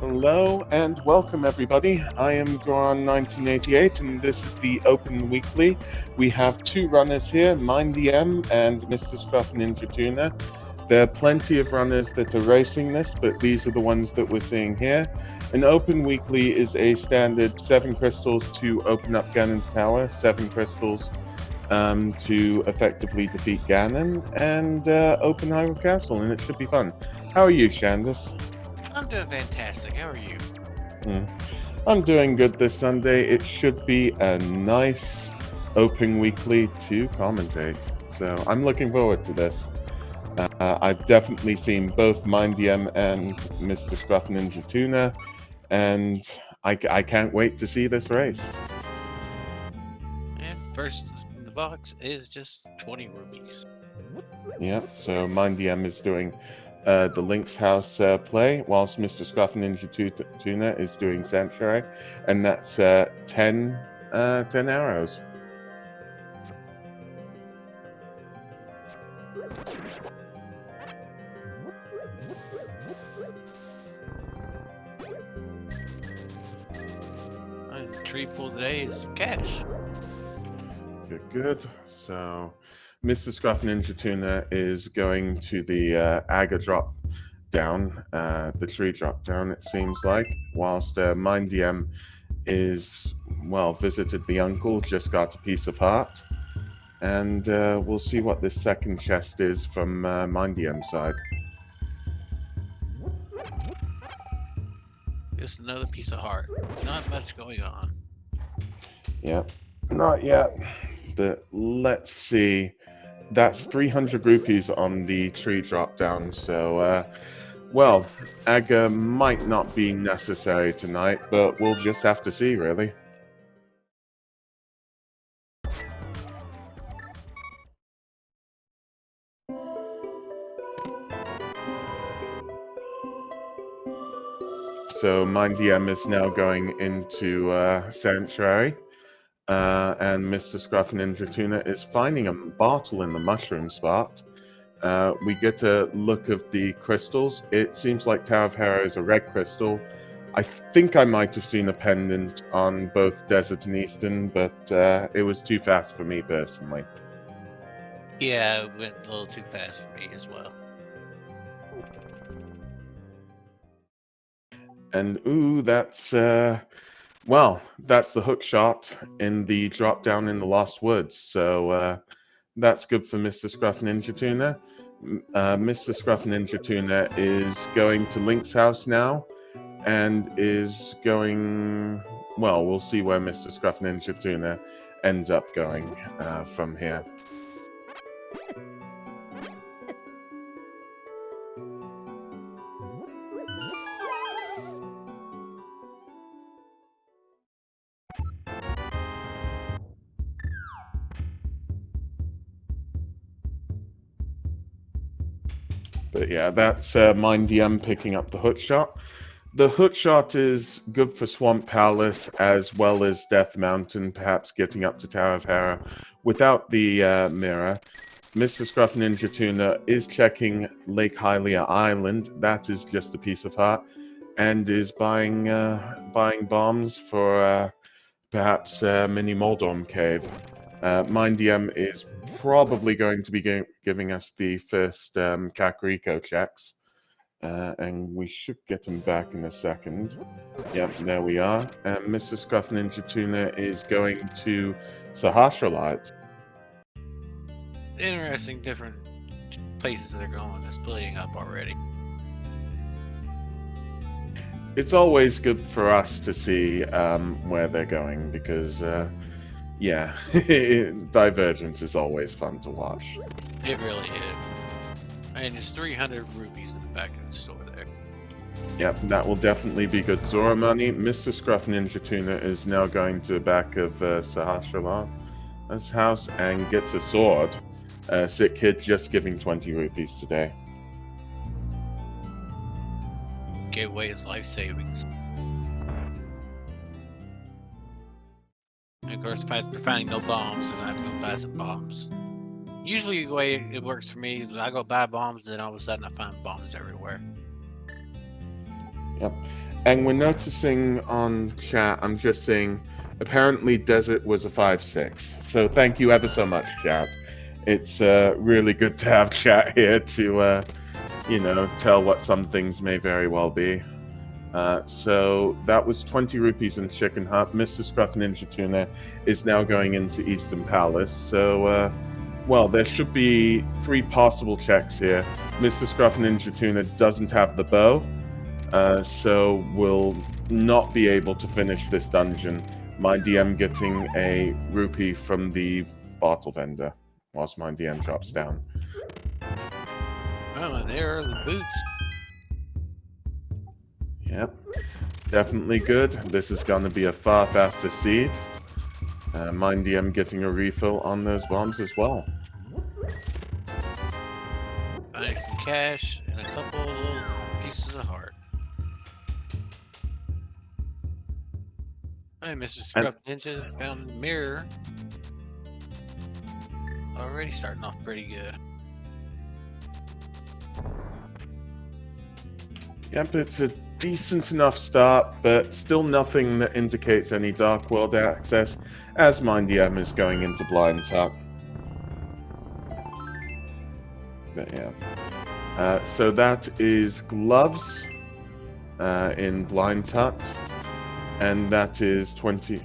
Hello and welcome everybody. I am Goron1988 and this is the Open Weekly. We have two runners here, Mindy M and Mr. Scruff Ninja Tuna. There are plenty of runners that are racing this, but these are the ones that we're seeing here. An Open Weekly is a standard 7 crystals to open up Ganon's tower, 7 crystals to effectively defeat Ganon, and open Hyrule Castle, and it should be fun. How are you, Shandis? I'm doing fantastic. How are you? I'm doing good this Sunday. It should be a nice Open Weekly to commentate. So I'm looking forward to this. I've definitely seen both Mindy M and Mr. Scruff Ninja Tuna, and I can't wait to see this race. And first in the box is just 20 rubies. Yeah, so Mindy M is doing the Link's House play, whilst Mr. Scruff Ninja Tuna is doing Sanctuary, and that's 10 arrows. And the tree pull today is cash. Good. So Mr. Scruff Ninja Tuna is going to the Aga drop down, the tree drop down, it seems like, whilst Mindy M is, well, visited the uncle, just got a piece of heart. And we'll see what this second chest is from Mindy M's side. Just another piece of heart. Not much going on. Yep, not yet. But let's see. That's 300 rupees on the tree drop down. So, well, Aga might not be necessary tonight, but we'll just have to see, really. So Mindy M is now going into Sanctuary. And Mr. Scruff Ninja Tuna is finding a bottle in the mushroom spot. We get a look of the crystals. It seems like Tower of Hera is a red crystal. I think I might have seen a pendant on both Desert and Eastern, but it was too fast for me personally. Yeah, it went a little too fast for me as well. And ooh, that's well, that's the hook shot in the drop down in the Lost Woods. So that's good for Mr. Scruff Ninja Tuna. Mr. Scruff Ninja Tuna is going to Link's house now and is going, well, we'll see where Mr. Scruff Ninja Tuna ends up going from here. But yeah, that's Mindy M picking up the hook shot. The hook shot is good for Swamp Palace as well as Death Mountain, perhaps getting up to Tower of Hera without the mirror. Mr. Scruff Ninja Tuna is checking Lake Hylia Island. That is just a piece of heart, and is buying bombs for perhaps Mini Moldorm Cave. Mindy M is probably going to be giving us the first Kakariko checks. And we should get him back in a second. Yep, there we are. And Mr. Scruff Ninja Tuna is going to Sahasralite. Interesting, different places they're going. They're splitting up already. It's always good for us to see where they're going because, yeah, Divergence is always fun to watch. It really is. And there's 300 rupees in the back of the store there. Yep, that will definitely be good Zora money. Mr. Scruff Ninja Tuna is now going to the back of Sahasrala's house and gets a sword. Sick Kid just giving 20 rupees today. Gave away his life savings. And of course, if I'm finding no bombs, then I have to go buy some bombs. Usually the way it works for me is I go buy bombs, then all of a sudden I find bombs everywhere. Yep. And we're noticing on chat, I'm just seeing, apparently Desert was a 5-6. So thank you ever so much, chat. It's really good to have chat here to, tell what some things may very well be. So that was 20 rupees in Chicken Hut. Mr. Scruff Ninja Tuna is now going into Eastern Palace. So, there should be 3 possible checks here. Mr. Scruff Ninja Tuna doesn't have the bow, so will not be able to finish this dungeon. Mindy M getting a rupee from the bottle vendor whilst Mindy M drops down. Oh, and there are the boots. Yep, definitely good. This is going to be a far faster seed. Mindy M getting a refill on those bombs as well. Finding some cash and a couple little pieces of heart. Hey, Mr. Scrub Ninja found a mirror. Already starting off pretty good. Yep, it's a decent enough start, but still nothing that indicates any Dark World access, as Mindy M is going into Blind's Hut. But yeah. So that is gloves in Blind's Hut, and that is 20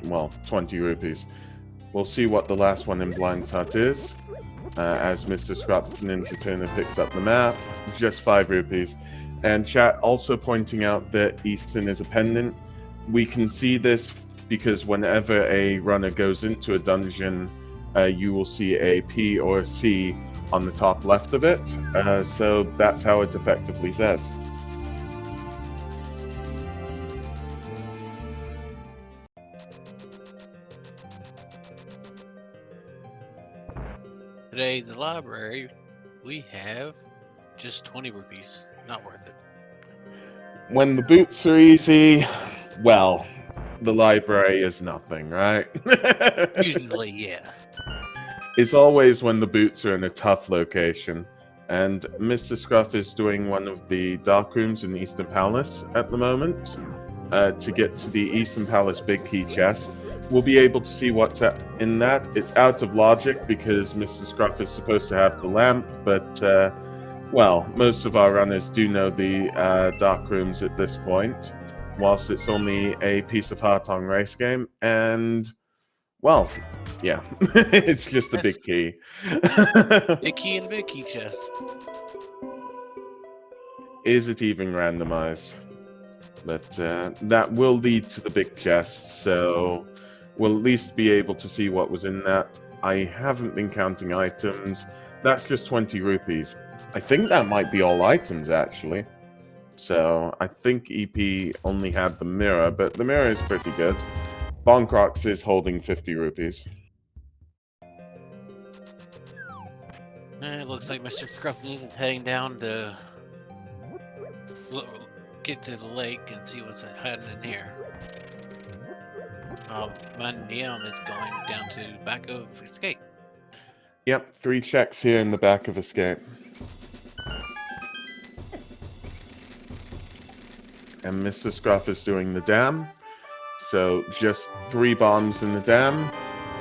rupees. We'll see what the last one in Blind's Hut is, as Mr. Scrap Ninja Tuna picks up the map, just 5 rupees. And chat also pointing out that Eastern is a pendant. We can see this because whenever a runner goes into a dungeon, you will see a P or a C on the top left of it. So that's how it effectively says. Today, the library, we have just 20 rupees. Not worth it. When the boots are easy, well, the library is nothing, right? Usually, yeah. It's always when the boots are in a tough location. And Mr. Scruff is doing one of the dark rooms in Eastern Palace at the moment to get to the Eastern Palace big key chest. We'll be able to see what's in that. It's out of logic because Mr. Scruff is supposed to have the lamp, but most of our runners do know the dark rooms at this point, whilst it's only a piece of heart on race game, and, yeah, it's just a big key. Big key and big key chest. Is it even randomized? But that will lead to the big chest, so we'll at least be able to see what was in that. I haven't been counting items. That's just 20 rupees. I think that might be all items, actually. So I think EP only had the mirror, but the mirror is pretty good. Bonkrox is holding 50 rupees. It looks like Mr. Scruffy is heading down to get to the lake and see what's happening in here. Mindy M is going down to the back of Escape. Yep, 3 checks here in the back of Escape. And Mr. Scruff is doing the dam. So just 3 bombs in the dam.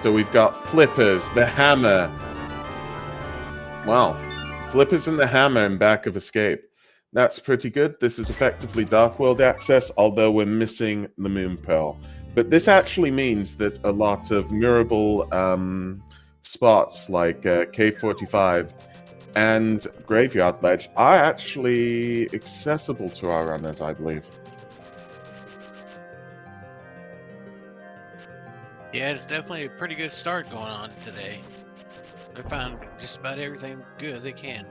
So we've got flippers, the hammer. Wow. Flippers and the hammer in back of Escape. That's pretty good. This is effectively Dark World access, although we're missing the Moon Pearl. But this actually means that a lot of mirrorable spots like Cave 45 and Graveyard Ledge are actually accessible to our runners, I believe. Yeah, it's definitely a pretty good start going on today. They found just about everything good they can.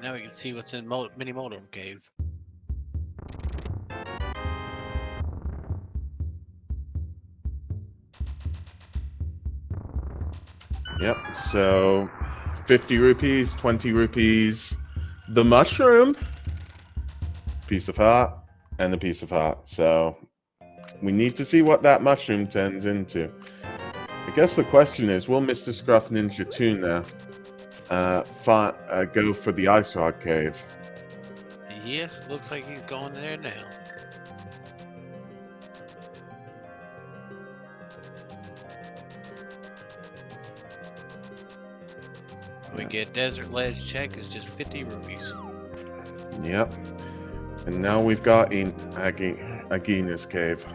Now we can see what's in Mini Modem Cave. Yep, so 50 rupees, 20 rupees, the mushroom, piece of heart, and a piece of heart. So we need to see what that mushroom turns into. I guess the question is, will Mr. Scruff Ninja Tuna go for the Ice Rock Cave? Yes, it looks like he's going there now. We get desert ledge check is just 50 rupees. Yep. And now we've got Agina's cave.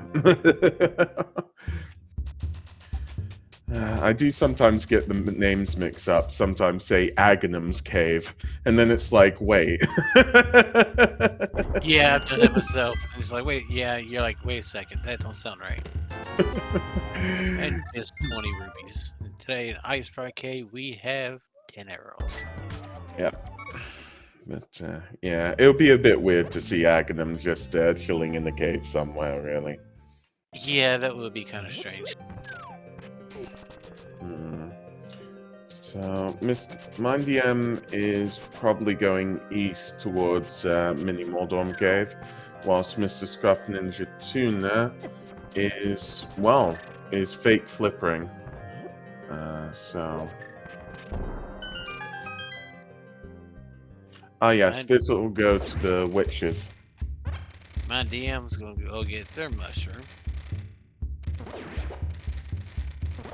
I do sometimes get the names mixed up. Sometimes say Agonum's cave, and then it's like, wait. Yeah, I've done that myself. And it's like, wait, yeah, you're like, wait a second, that don't sound right. And just 20 rupees. And today in Ice Cave, we have 10 arrows. Yep. But yeah, it would be a bit weird to see Agonum just chilling in the cave somewhere, really. Yeah, that would be kind of strange. So, Mindy M is probably going east towards Mini Moldorm Cave, whilst Mr. Scruff Ninja Tuna is, well, is fake flippering. So... Ah, yes, this will go to the witches. My DM's gonna go get their mushroom.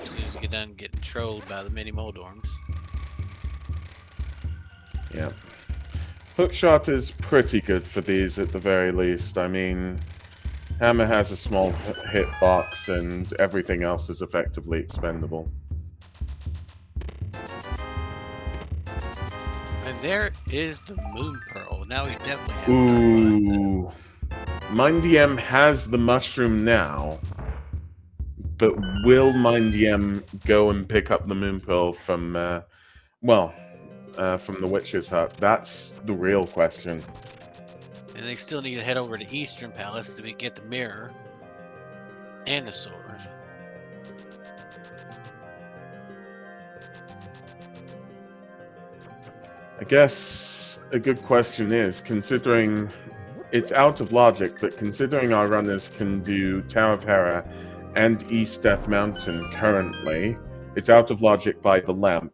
As soon as you get done getting trolled by the mini Moldorms. Yeah. Hookshot is pretty good for these at the very least. I mean, Hammer has a small hitbox and everything else is effectively expendable. And there is the Moon Pearl. Now we definitely have Ooh. Mindy M has the mushroom now, but will Mindy M go and pick up the Moon Pearl from, from the Witch's Hut? That's the real question. And they still need to head over to Eastern Palace to get the mirror and the sword. I guess a good question is, considering it's out of logic, but considering our runners can do Tower of Hera and East Death Mountain currently, it's out of logic by the lamp.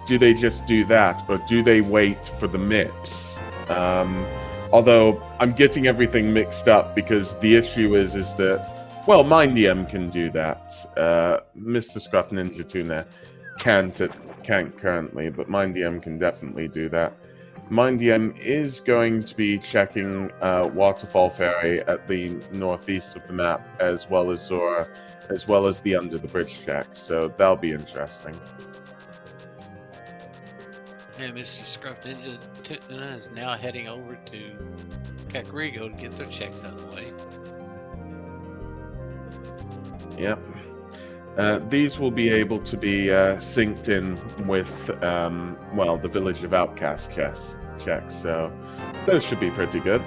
Do they just do that, or do they wait for the mix? Although I'm getting everything mixed up because the issue is that, well, Mindy M can do that. Mr. Scruff Ninja Tuna can't currently, but Mindy M can definitely do that. Mindy M is going to be checking Waterfall Ferry at the northeast of the map, as well as Zora, as well as the Under the Bridge check, so that'll be interesting. And Mr. Scruff Ninja Tuna is now heading over to Kakariko to get their checks out of the way. Yep. These will be able to be synced in with, the Village of Outcast checks, so those should be pretty good.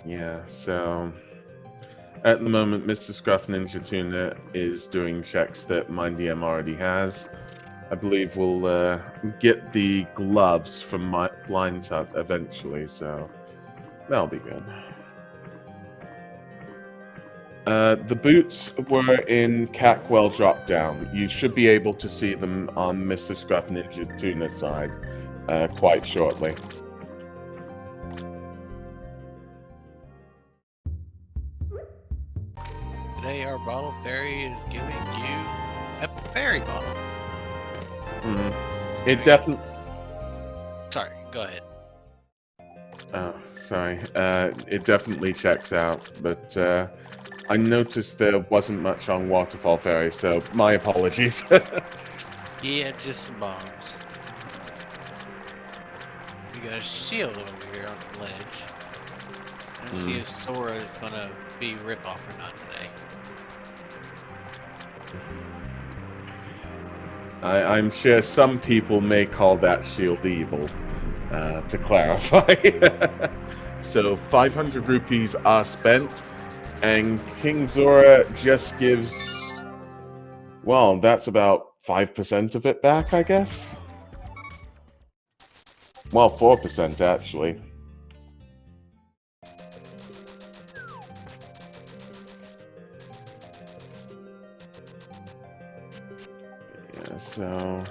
Yeah, so at the moment, Mr. Scruff Ninja Tuna is doing checks that Mindy M already has. I believe we'll get the gloves from Blind's Hut eventually, so that'll be good. The boots were in Cackwell Dropdown. You should be able to see them on Mr. Scruff Ninja Tuna's side quite shortly. Today our bottle fairy is giving you a fairy bottle. It definitely... Sorry, go ahead. Oh, sorry. It definitely checks out, but I noticed there wasn't much on Waterfall Ferry, so my apologies. Yeah, just some bombs. We got a shield over here on the ledge. Let's see if Sora is gonna be rip-off or not today. I'm sure some people may call that shield evil, to clarify. So 500 rupees are spent, and King Zora just gives... Well, that's about 5% of it back, I guess? Well, 4% actually. So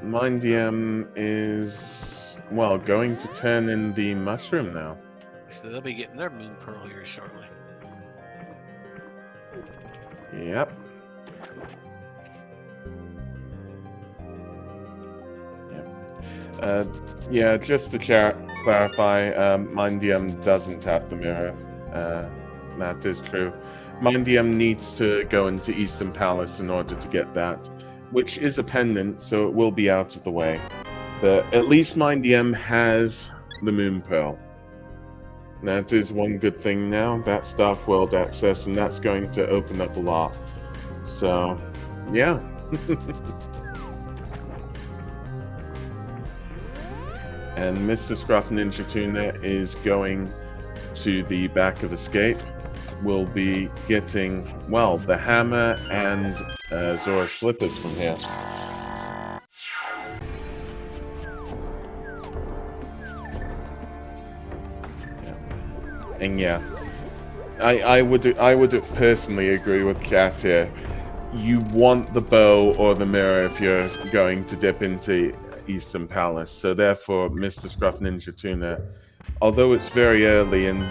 Mindy M is, well, going to turn in the mushroom now. So they'll be getting their moon pearl here shortly. Yep. Yeah, just to clarify, Mindy M doesn't have the mirror. That is true. Mindy M needs to go into Eastern Palace in order to get that, which is a pendant, so it will be out of the way. But at least Mindy M has the Moon Pearl. That is one good thing now. That's Dark World access, and that's going to open up a lot. So, yeah. And Mr. Scruff Ninja Tuna is going to the back of Escape. We'll be getting, well, the hammer and Zora's flippers from here. And yeah, I would personally agree with chat here. You want the bow or the mirror if you're going to dip into Eastern Palace. So therefore, Mr. Scruff Ninja Tuna, although it's very early and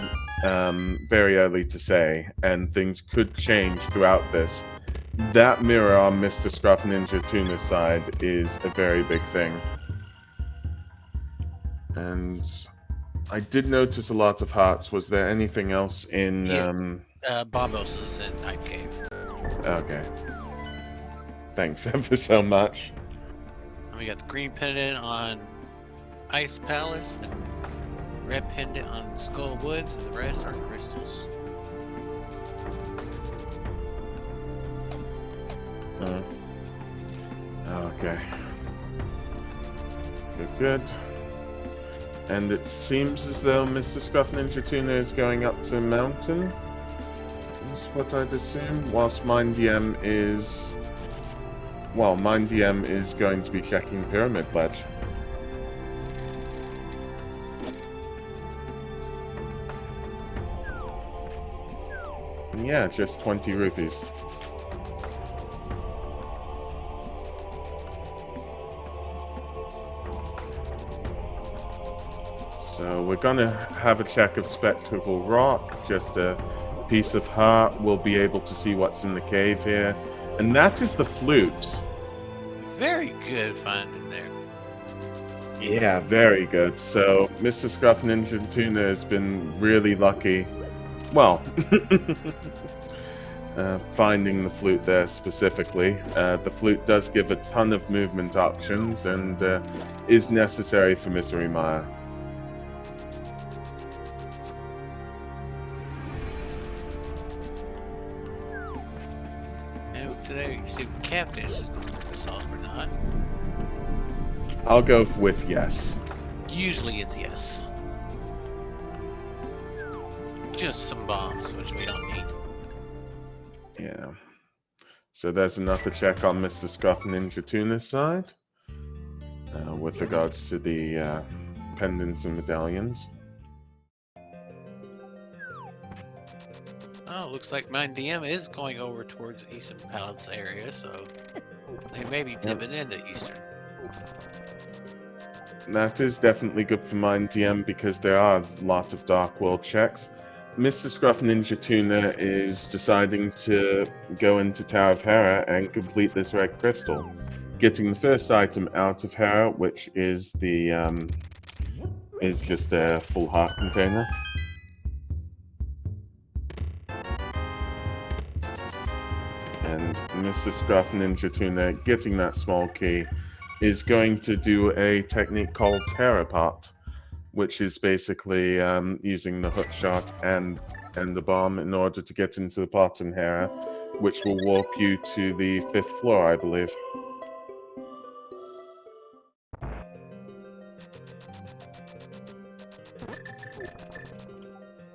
very early to say, and things could change throughout this, that mirror on Mr. Scruff Ninja Tuna's side is a very big thing. And I did notice a lot of hearts. Was there anything else in... Yes. Bombos is in Night Cave. Okay. Thanks ever so much. And we got the green pendant on Ice Palace, and red pendant on Skull Woods, and the rest are crystals. Okay. Good. And it seems as though Mr. Scruff Ninja Tuna is going up to Mountain. Is what I'd assume. Whilst Mindy M is... Well, Mindy M is going to be checking Pyramid Ledge. And yeah, just 20 rupees. So we're gonna have a check of Spectacle Rock, just a piece of heart. We'll be able to see what's in the cave here. And that is the flute. Very good finding there. Yeah, very good. So Mr. Scruff Ninja Tuna has been really lucky. Well, finding the flute there specifically. The flute does give a ton of movement options and is necessary for Misery Maya. Today, you see if Catfish is going to rip us off or not. I'll go with yes. Usually it's yes. Just some bombs, which we don't need. Yeah. So there's another check on Mr. Scruff Ninja Tuna's side. With regards to the pendants and medallions. Oh, looks like Mindy M is going over towards the Eastern Palace area, so they may be dipping into Eastern. That is definitely good for Mindy M because there are a lot of Dark World checks. Mr. Scruff Ninja Tuna is deciding to go into Tower of Hera and complete this red crystal. Getting the first item out of Hera, which is the is just a full heart container. And Mr. Scruff Ninja Tuna, getting that small key, is going to do a technique called Terrapot, which is basically using the hook shot and the bomb in order to get into the pot in Hera, which will warp you to the 5th floor, I believe.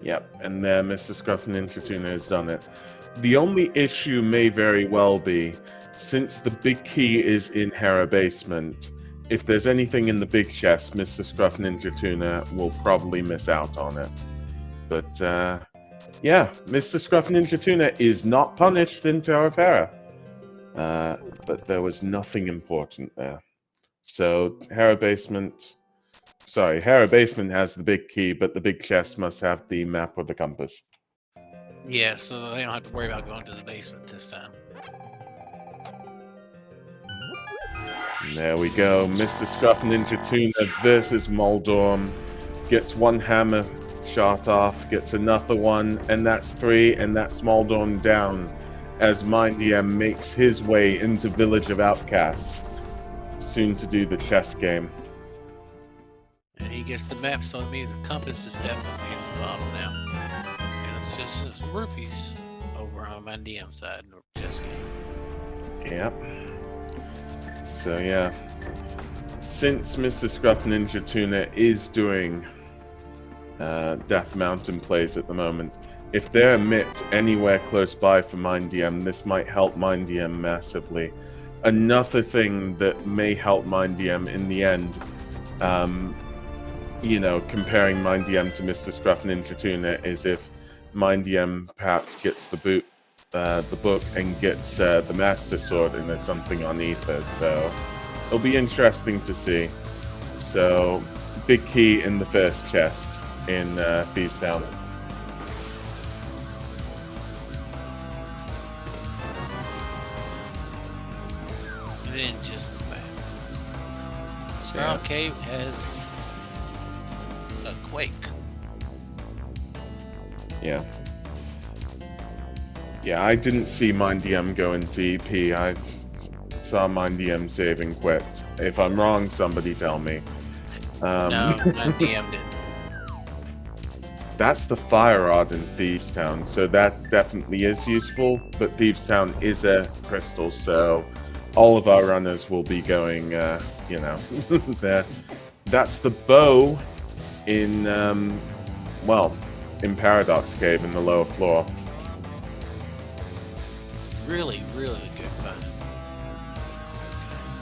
Yep, and there Mr. Scruff Ninja Tuna has done it. The only issue may very well be, since the big key is in Hera Basement, if there's anything in the big chest, Mr. Scruff Ninja Tuna will probably miss out on it. But, yeah, Mr. Scruff Ninja Tuna is not punished in Tower of Hera. but there was nothing important there. So Hera Basement has the big key, but the big chest must have the map or the compass. Yeah, so they don't have to worry about going to the basement this time. And there we go. Mr. Scruff Ninja Tuna versus Moldorm. Gets one hammer shot off, gets another one, and that's 3, and that's Moldorm down as Mindy M makes his way into Village of Outcasts. Soon to do the chess game. And he gets the map, so it means the compass is definitely in the bottom now. And it's just rupees over on Mindy M side of the chess game. Yep. So yeah, since Mr. Scruff Ninja Tuna is doing Death Mountain plays at the moment, if there are mitts anywhere close by for Mindy M, this might help Mindy M massively. Another thing that may help Mindy M in the end, you know, comparing Mindy M to Mr. Scruff Ninja Tuna, is if Mindy M perhaps gets the book and gets the Master Sword, and there's something on Ether. So it'll be interesting to see. So big key in the first chest in Thieves Town. And then just the map. Spiral Cave has a quake. Yeah. Yeah, I didn't see Mindy M go into EP. I saw Mindy M save and quit. If I'm wrong, somebody tell me. No, Mindy M didn't. That's the Fire Rod in Thieves Town, so that definitely is useful, but Thieves Town is a crystal, so all of our runners will be going, you know, there. That's the bow in, well, in Paradox Cave in the lower floor. Really, really good find.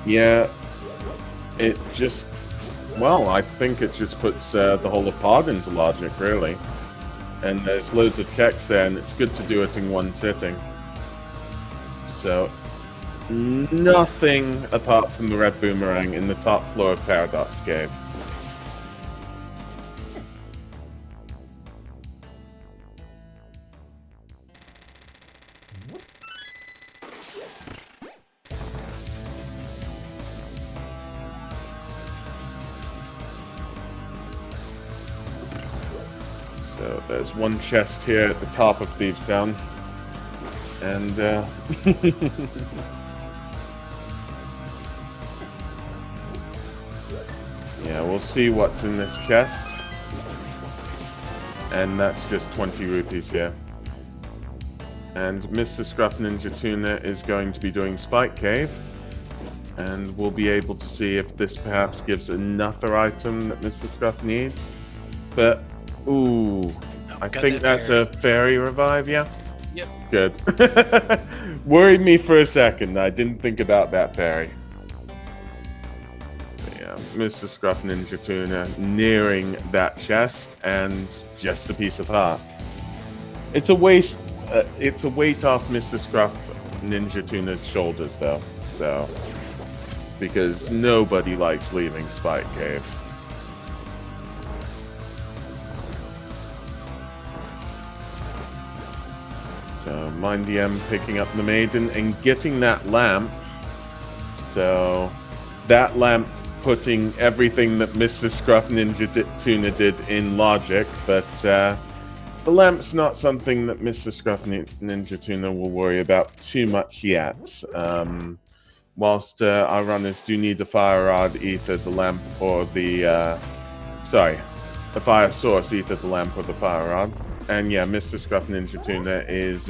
Yeah, it just, well, I think it just puts the whole of Pod into logic, really. And there's loads of checks there, and it's good to do it in one sitting. So, nothing apart from the red boomerang in the top floor of Paradox Cave. So there's one chest here at the top of Thieves Town. And yeah, we'll see what's in this chest. And that's just 20 rupees here. And Mr. Scruff Ninja Tuna is going to be doing Spike Cave. And we'll be able to see if this perhaps gives another item that Mr. Scruff needs. But, ooh, I think that's a fairy revive, yeah? Yep. Good. Worried me for a second. I didn't think about that fairy. But yeah, Mr. Scruff Ninja Tuna nearing that chest, and just a piece of heart. It's a waste. It's a weight off Mr. Scruff Ninja Tuna's shoulders, though. So, because nobody likes leaving Spike Cave. So Mindy M picking up the maiden and getting that lamp. So that lamp putting everything that Mr. Scruff Ninja Tuna did in logic, but the lamp's not something that Mr. Scruff Ninja Tuna will worry about too much yet. Whilst our runners do need the fire rod, either the lamp or the the fire source, either the lamp or the fire rod. And yeah, Mr. Scruff Ninja Tuna is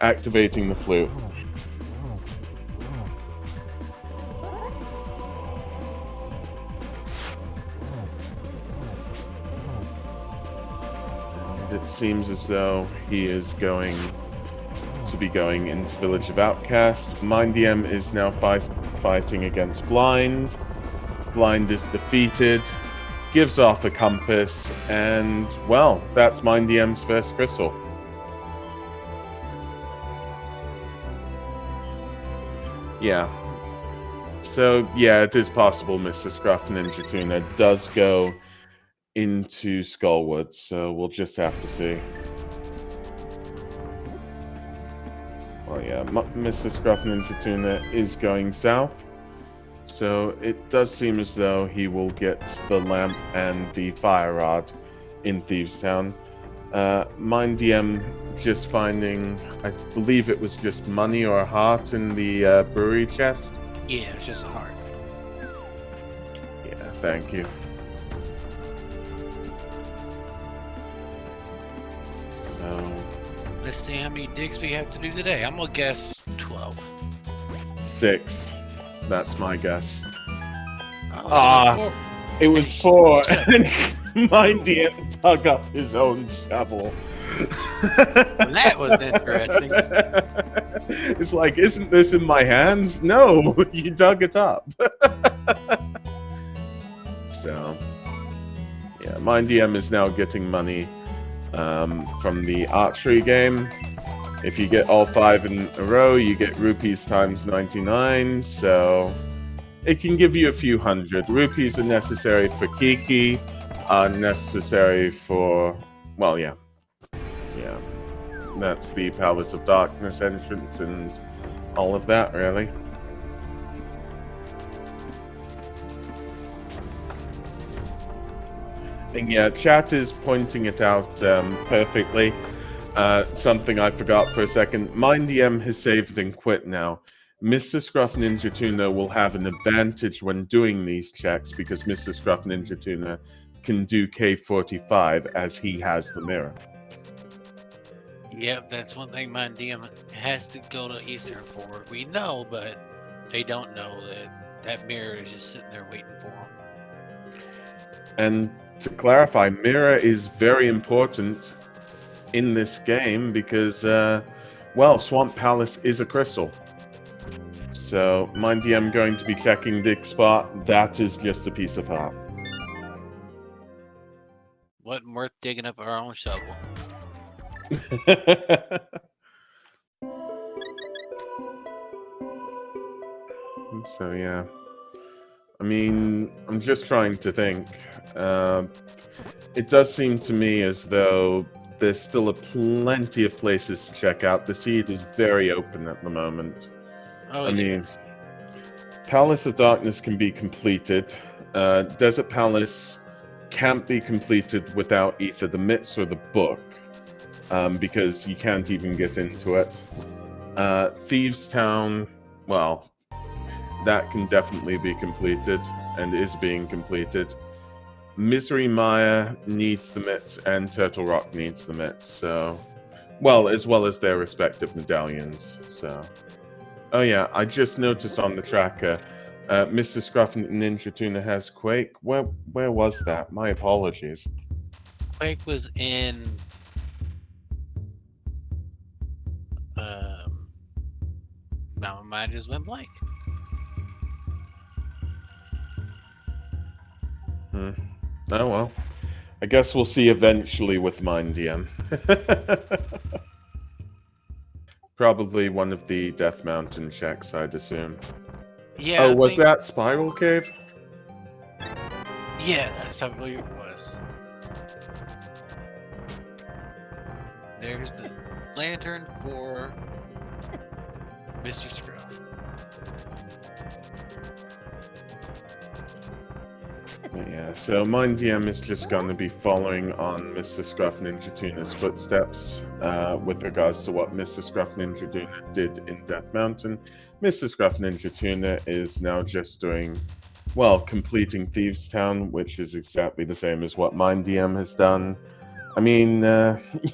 activating the flute. And it seems as though he is going to be going into Village of Outcast. Mindy M is now fighting against Blind. Blind is defeated. Gives off a compass, and, well, that's Mindy M's first crystal. Yeah. So, yeah, it is possible Mr. Scruff Ninja Tuna does go into Skullwood, so we'll just have to see. Oh yeah, Mr. Scruff Ninja Tuna is going south, so it does seem as though he will get the lamp and the fire rod in Thieves Town. Mindy M just finding, I believe it was just money or a heart in the brewery chest. Yeah, it's just a heart. Yeah, thank you. So, let's see how many digs we have to do today. I'm gonna guess 12. 6. That's my guess. Oh, it was 4. And Mindy M dug up his own shovel. That was interesting. It's like, isn't this in my hands? No, you dug it up. So, yeah, Mindy M is now getting money from the archery game. If you get all 5 in a row, you get rupees times 99, so it can give you a few hundred. Rupees are necessary for Kiki, necessary for, well, yeah. Yeah. That's the Palace of Darkness entrance and all of that, really. And yeah, chat is pointing it out perfectly. Something I forgot for a second. Mindy M has saved and quit now. Mr. Scruff Ninja Tuna will have an advantage when doing these checks because Mr. Scruff Ninja Tuna can do K45 as he has the mirror. Yep, that's one thing Mindy M has to go to Eastern for. We know, but they don't know that that mirror is just sitting there waiting for them. And to clarify, mirror is very important in this game because, well, Swamp Palace is a crystal. So, Mindy M going to be checking Dick's spot. That is just a piece of heart. Wasn't worth digging up our own shovel. So, yeah. I mean, I'm just trying to think. It does seem to me as though there's still plenty of places to check out. The seed is very open at the moment. Oh, I mean, yes. Palace of Darkness can be completed. Desert Palace can't be completed without either the mitts or the book, because you can't even get into it. Thieves Town, well, that can definitely be completed and is being completed. Misery Maya needs the mitts and Turtle Rock needs the mitts, so... Well, as well as their respective medallions, so... Oh yeah, I just noticed on the tracker, Mr. Scruff Ninja Tuna has Quake. Where was that? My apologies. Quake was in... Now my mind just went blank. Oh well. I guess we'll see eventually with Mindy M. Probably one of the Death Mountain checks, I'd assume. Yeah. Oh, was that Spiral Cave? Yeah, that's how I believe it was. There's the lantern for Mr. Scruff. Yeah, so Mindy M is just going to be following on Mr. Scruff Ninja Tuna's footsteps with regards to what Mr. Scruff Ninja Tuna did in Death Mountain. Mr. Scruff Ninja Tuna is now just doing, well, completing Thieves Town, which is exactly the same as what Mindy M has done. I mean,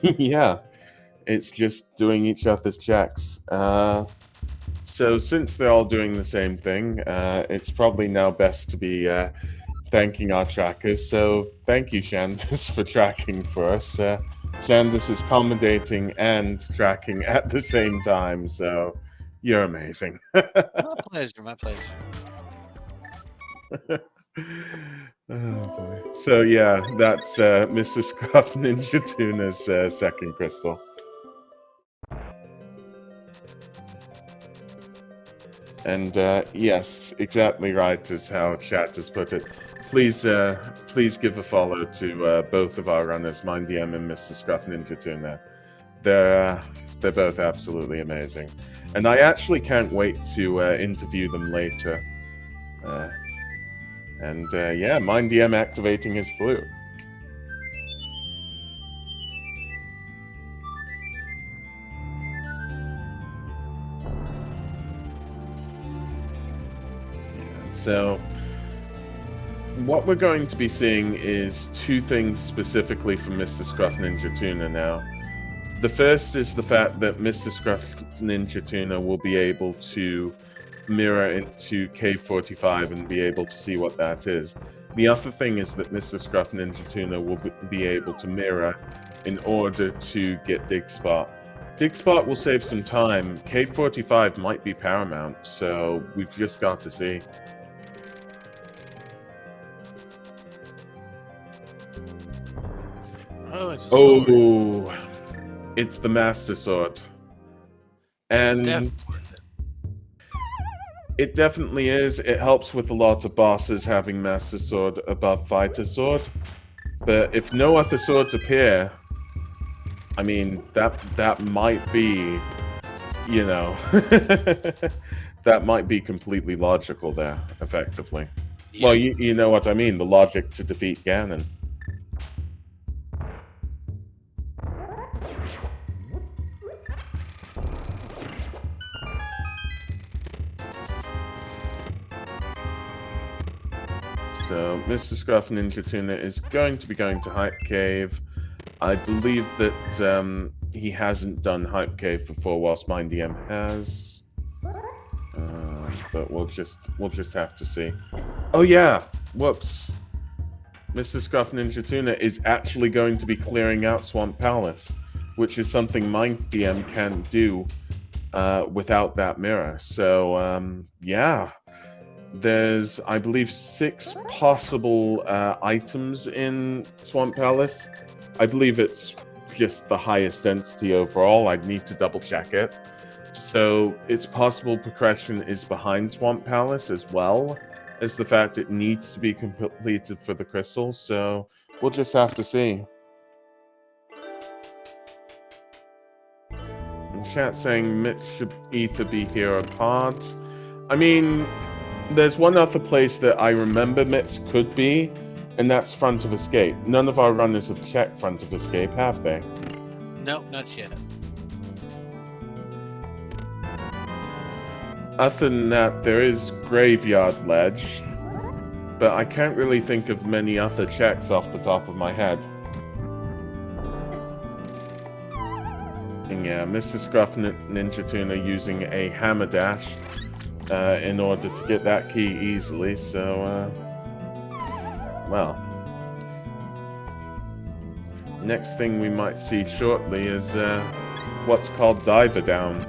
yeah, it's just doing each other's checks. So since they're all doing the same thing, it's probably now best to be thanking our trackers. So thank you, Shandis, for tracking for us. Shandis is commentating and tracking at the same time, so you're amazing. My pleasure, my pleasure. Oh boy. So yeah, that's Mr. Scruff Ninja Tuna's second crystal. And yes, exactly right is how chat has put it. Please give a follow to both of our runners, Mindy M and Mr. Scruff Ninja Tuna. They're both absolutely amazing. And I actually can't wait to interview them later. Yeah, Mindy M activating his flute. So, what we're going to be seeing is two things specifically from Mr. Scruff Ninja Tuna now. The first is the fact that Mr. Scruff Ninja Tuna will be able to mirror into Cave 45 and be able to see what that is. The other thing is that Mr. Scruff Ninja Tuna will be able to mirror in order to get Dig Spot. Dig Spot will save some time. Cave 45 might be paramount, so we've just got to see. Oh, it's a sword. It's the Master Sword. And It's worth it. It definitely is. It helps with a lot of bosses having Master Sword above Fighter Sword. But if no other swords appear, I mean, that might be, you know, that might be completely logical there, effectively. Yeah. Well, you know what I mean, the logic to defeat Ganon. So, Mr. Scruff Ninja Tuna is going to be going to Hype Cave. I believe that he hasn't done Hype Cave before, whilst Mindy M has. But we'll just have to see. Oh yeah! Whoops. Mr. Scruff Ninja Tuna is actually going to be clearing out Swamp Palace, which is something Mindy M can't do without that mirror. So, yeah. There's, I believe, 6 possible items in Swamp Palace. I believe it's just the highest density overall. I'd need to double check it. So it's possible progression is behind Swamp Palace as well as the fact it needs to be completed for the crystals. So we'll just have to see. And chat saying Mitch should either be here or part. I mean, there's one other place that I remember Mitz could be, and that's Front of Escape. None of our runners have checked Front of Escape, have they? Nope, not yet. Other than that, there is Graveyard Ledge, but I can't really think of many other checks off the top of my head. And yeah, Mr. Scruff Ninja Tuna using a Hammer Dash in order to get that key easily, so, well. Next thing we might see shortly is what's called Diver Down,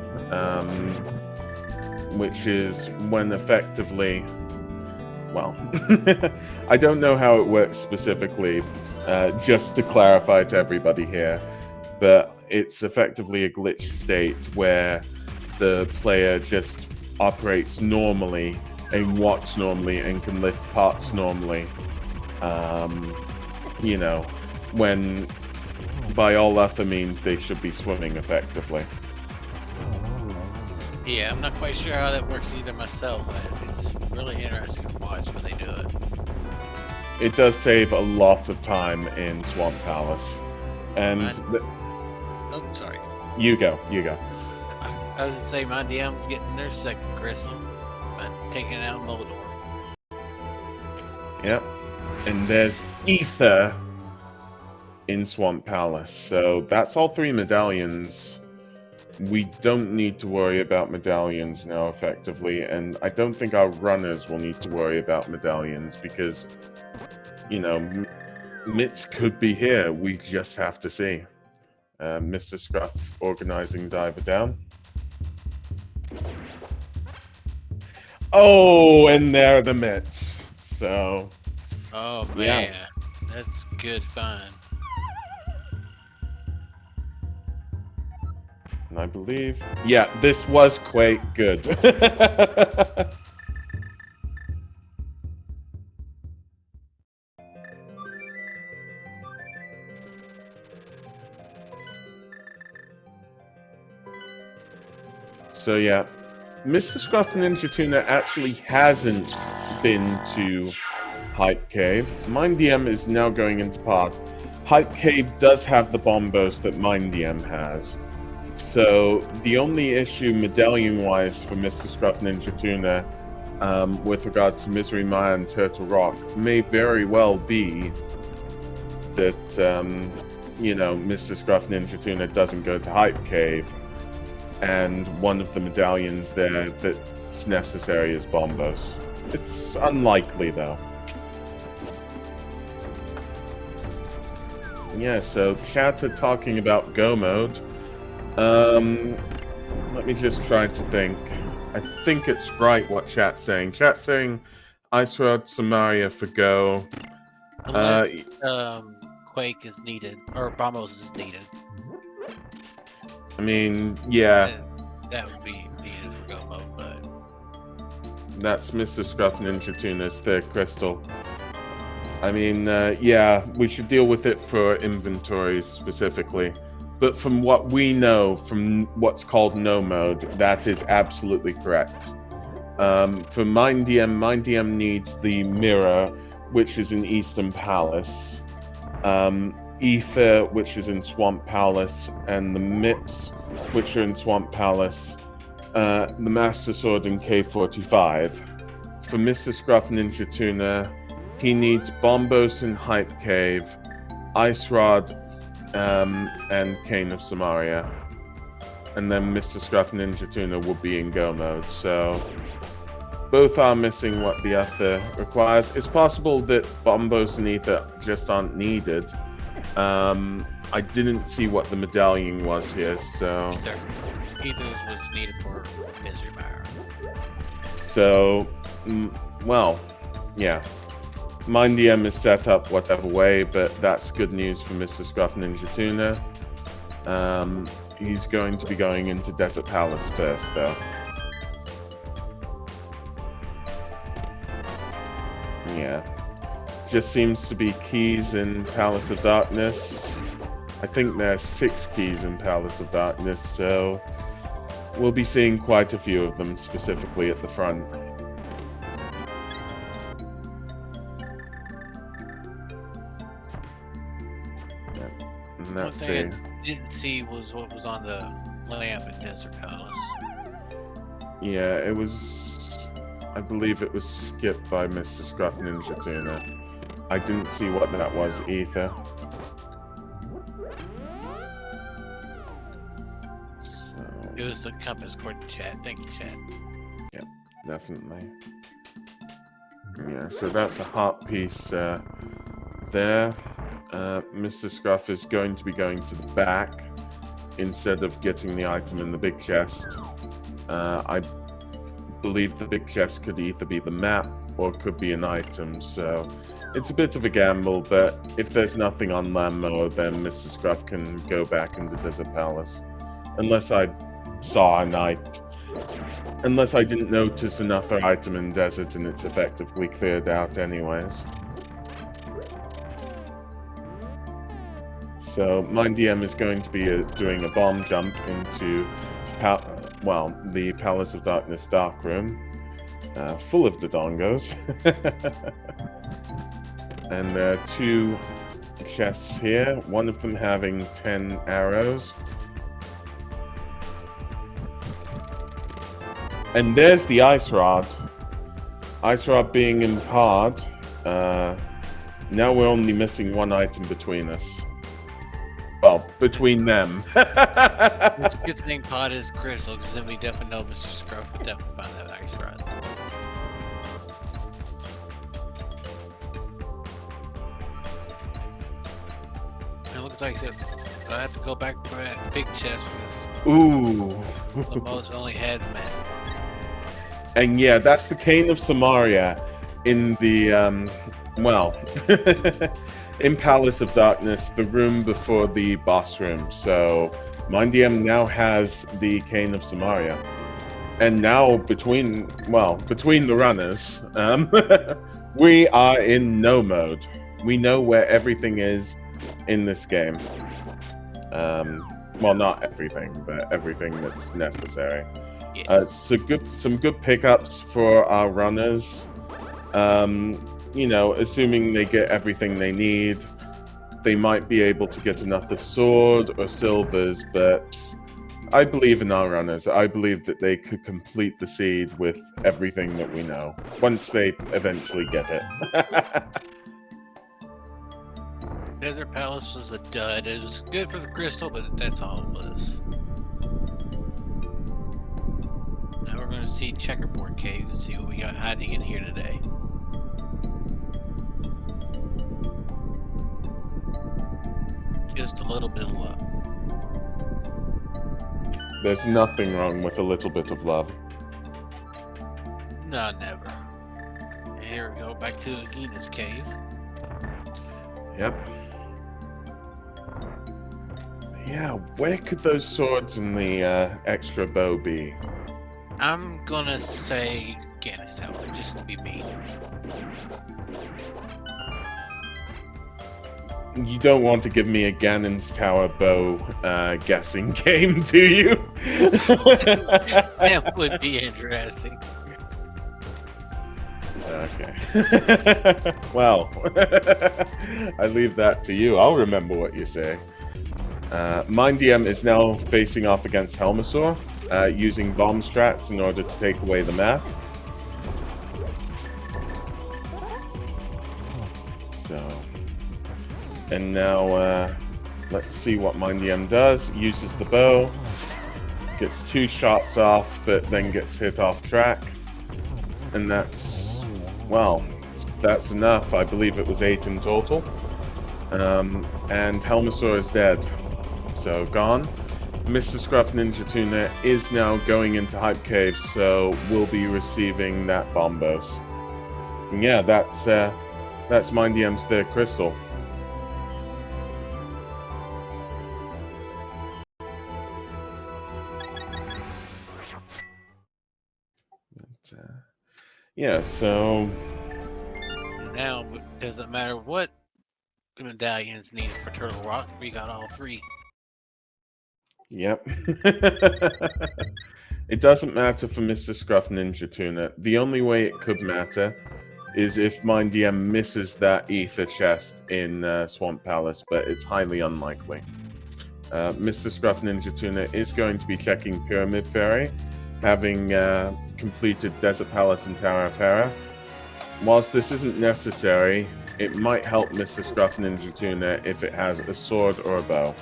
which is when effectively, well, I don't know how it works specifically, just to clarify to everybody here, but it's effectively a glitch state where the player just operates normally and walks normally and can lift parts normally, you know, when by all other means they should be swimming effectively. Yeah, I'm not quite sure how that works either myself, but it's really interesting to watch when they do it. It does save a lot of time in Swamp Palace. And oh, sorry. You go. I was going to say, my DM's getting their second crystal by taking out Moldor. Yep. And there's Ether in Swamp Palace. So that's all 3 medallions. We don't need to worry about medallions now, effectively. And I don't think our runners will need to worry about medallions because, you know, Mitz could be here. We just have to see. Mr. Scruff organizing Diver Down. Oh, and there are the mitts. So. Oh man, yeah. That's good fun. And I believe... Yeah, this was quite good. So yeah, Mr. Scruff Ninja Tuna actually hasn't been to Hype Cave. Mindy M is now going into pod. Hype Cave does have the bombos that Mindy M has. So the only issue medallion-wise for Mr. Scruff Ninja Tuna with regards to Misery Mire and Turtle Rock may very well be that, you know, Mr. Scruff Ninja Tuna doesn't go to Hype Cave, and one of the medallions there that's necessary is bombos. It's unlikely, though. Yeah, so chat are talking about Go mode. Let me just try to think. I think it's right what chat's saying. Chat's saying Ice Rod Samaria for Go. Unless Quake is needed, or Bombos is needed. I mean, yeah. That would be needed for Go mode, but... That's Mr. Scruff Ninja Tuna's third crystal. I mean, yeah, we should deal with it for inventories specifically. But from what we know, from what's called no mode, that is absolutely correct. For Mindy M needs the mirror, which is in Eastern Palace. Ether, which is in Swamp Palace, and the mitts, which are in Swamp Palace. The Master Sword in K45. For Mr. Scruff Ninja Tuna, he needs Bombos in Hype Cave, Ice Rod, and Cane of Samaria. And then Mr. Scruff Ninja Tuna will be in Go mode, so both are missing what the other requires. It's possible that Bombos and Ether just aren't needed. I didn't see what the medallion was here, so... Ether's was needed for Misery Mire. So, well, yeah. Mindy M is set up whatever way, but that's good news for Mr. Scruff Ninja Tuna. He's going to be going into Desert Palace first, though. Yeah. Just seems to be keys in Palace of Darkness. I think there are 6 keys in Palace of Darkness, so we'll be seeing quite a few of them, specifically at the front. And One that's thing it. I didn't see was what was on the lamp at Desert Palace. Yeah, it was... I believe it was skipped by Mr. Scruff Ninja Tuna. I didn't see what that was either. So... It was the compass according to chat. Thank you, chat. Yeah, definitely. Yeah, so that's a heart piece there. Mr. Scruff is going to be going to the back instead of getting the item in the big chest. I believe the big chest could either be the map or it could be an item, so it's a bit of a gamble, but if there's nothing on Lammo, then Mr. Scruff can go back into Desert Palace. Unless I saw unless I didn't notice another item in Desert and it's effectively cleared out anyways. So Mindy M is going to be doing a bomb jump into the Palace of Darkness Dark Room, full of Dodongos. And there are 2 chests here, one of them having 10 arrows. And there's the Ice Rod. Ice Rod being in pod. Now we're only missing 1 item between us. Well, between them. It's a good thing pod is crystal, because then we definitely know Mr. Scruff would definitely find that Ice Rod. It looks like that. I have to go back to that big chest because Ooh. the most only had the map. And yeah, that's the Cane of Samaria in the, in Palace of Darkness, the room before the boss room. So Mindy M now has the Cane of Samaria. And now between the runners, we are in no mode. We know where everything is in this game. Well, not everything, but everything that's necessary. Yeah. Some good pickups for our runners. You know, assuming they get everything they need, they might be able to get another sword or silvers, but I believe in our runners. I believe that they could complete the seed with everything that we know, once they eventually get it. Desert Palace was a dud. It was good for the crystal, but that's all it was. Now we're going to see Checkerboard Cave and see what we got hiding in here today. Just a little bit of love. There's nothing wrong with a little bit of love. No, never. And here we go, back to Gina's cave. Yep. Yeah, where could those swords and the extra bow be? I'm gonna say Ganon's Tower, just to be mean. You don't want to give me a Ganon's Tower bow guessing game, do you? That would be interesting. Okay. Well, I leave that to you. I'll remember what you say. Mindy M is now facing off against Helmasaur, using bomb strats in order to take away the mask. So, and now let's see what Mindy M does. Uses the bow, gets 2 shots off, but then gets hit off track. And that's, well, that's enough. I believe it was 8 in total. And Helmasaur is dead. So gone. Mr. Scruff Ninja Tuna is now going into Hype Cave, so we'll be receiving that Bombos. And yeah, that's Mindy M's third crystal. But, yeah, so Now, it doesn't matter what medallions needed for Turtle Rock, we got all 3. yep. It doesn't matter for Mr. Scruff Ninja Tuna. The only way it could matter is if Mindy M misses that ether chest in Swamp Palace, but it's highly unlikely. Mr. Scruff Ninja Tuna is going to be checking Pyramid Fairy, having completed Desert Palace and Tower of Hera. Whilst this isn't necessary, it might help Mr. Scruff Ninja Tuna if it has a sword or a bow.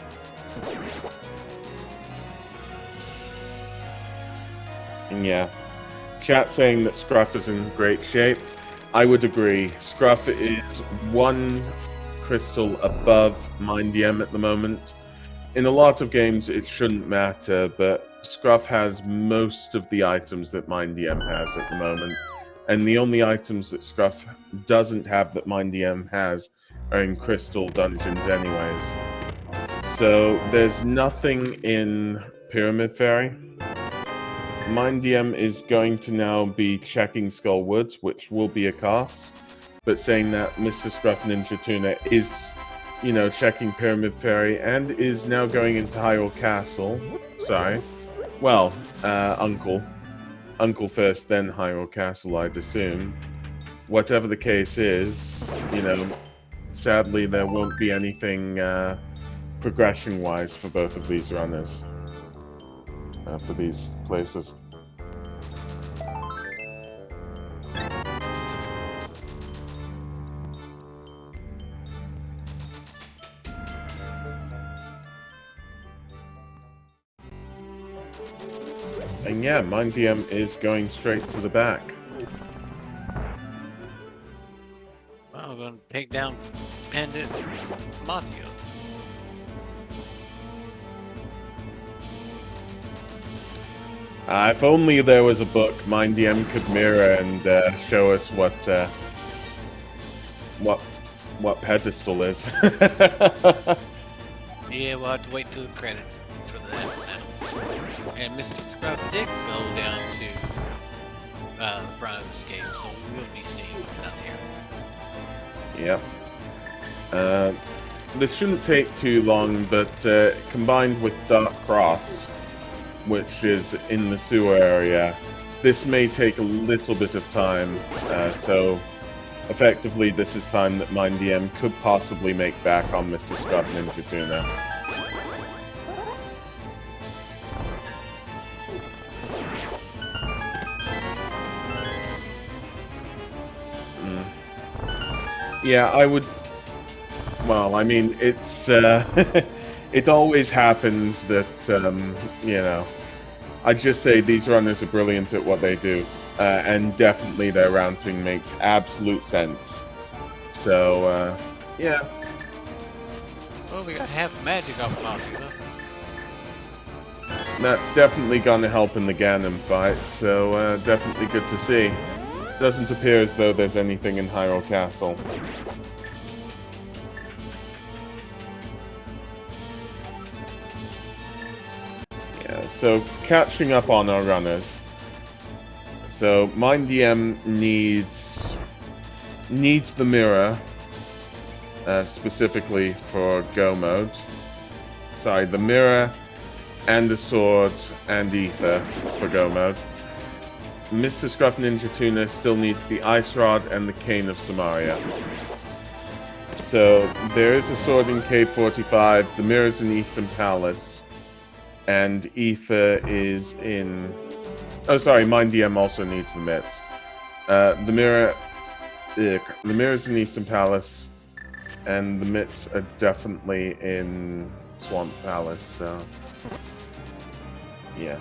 And yeah, chat saying that Scruff is in great shape. I would agree. Scruff is 1 crystal above Mindy M at the moment. In a lot of games, it shouldn't matter, but Scruff has most of the items that Mindy M has at the moment. And the only items that Scruff doesn't have that Mindy M has are in crystal dungeons anyways. So there's nothing in Pyramid Fairy. Mindy M is going to now be checking Skull Woods, which will be a cost. But saying that Mr. Scruff Ninja Tuna is, you know, checking Pyramid Fairy and is now going into Hyrule Castle. Sorry. Well, Uncle first, then Hyrule Castle, I'd assume. Whatever the case is, you know, sadly there won't be anything progression-wise for both of these runners. For these places. And yeah, Mindy M is going straight to the back. Well, we're going to take down Pandit Masio. If only there was a book Mindy M could mirror and show us what pedestal is. Yeah, we'll have to wait till the credits. for that now. And Mr. Scrub did go down to the front of the escape, so we will be seeing what's down here. Yep. This shouldn't take too long, but combined with Dark Cross, which is in the sewer area, this may take a little bit of time. So effectively, this is time that Mindy M could possibly make back on Mr. Scruff Ninja Tuna. Yeah, I would. Well, I mean, it's it always happens that you know. I'd just say these runners are brilliant at what they do, and definitely their routing makes absolute sense. So, yeah. Well, we got half magic off Mafia. That's definitely going to help in the Ganon fight, so definitely good to see. Doesn't appear as though there's anything in Hyrule Castle. Yeah, so catching up on our runners. So Mindy M needs the mirror, specifically for Go mode. Sorry, the mirror and the sword and ether for Go mode. Mr. Scruff Ninja Tuna still needs the Ice Rod and the Cane of Samaria. So there is a sword in Cave 45, the mirror's in Eastern Palace, and ether is in... Oh, sorry, Mindy M also needs the mitts. The mirror's in Eastern Palace, and the mitts are definitely in Swamp Palace, so... Yeah.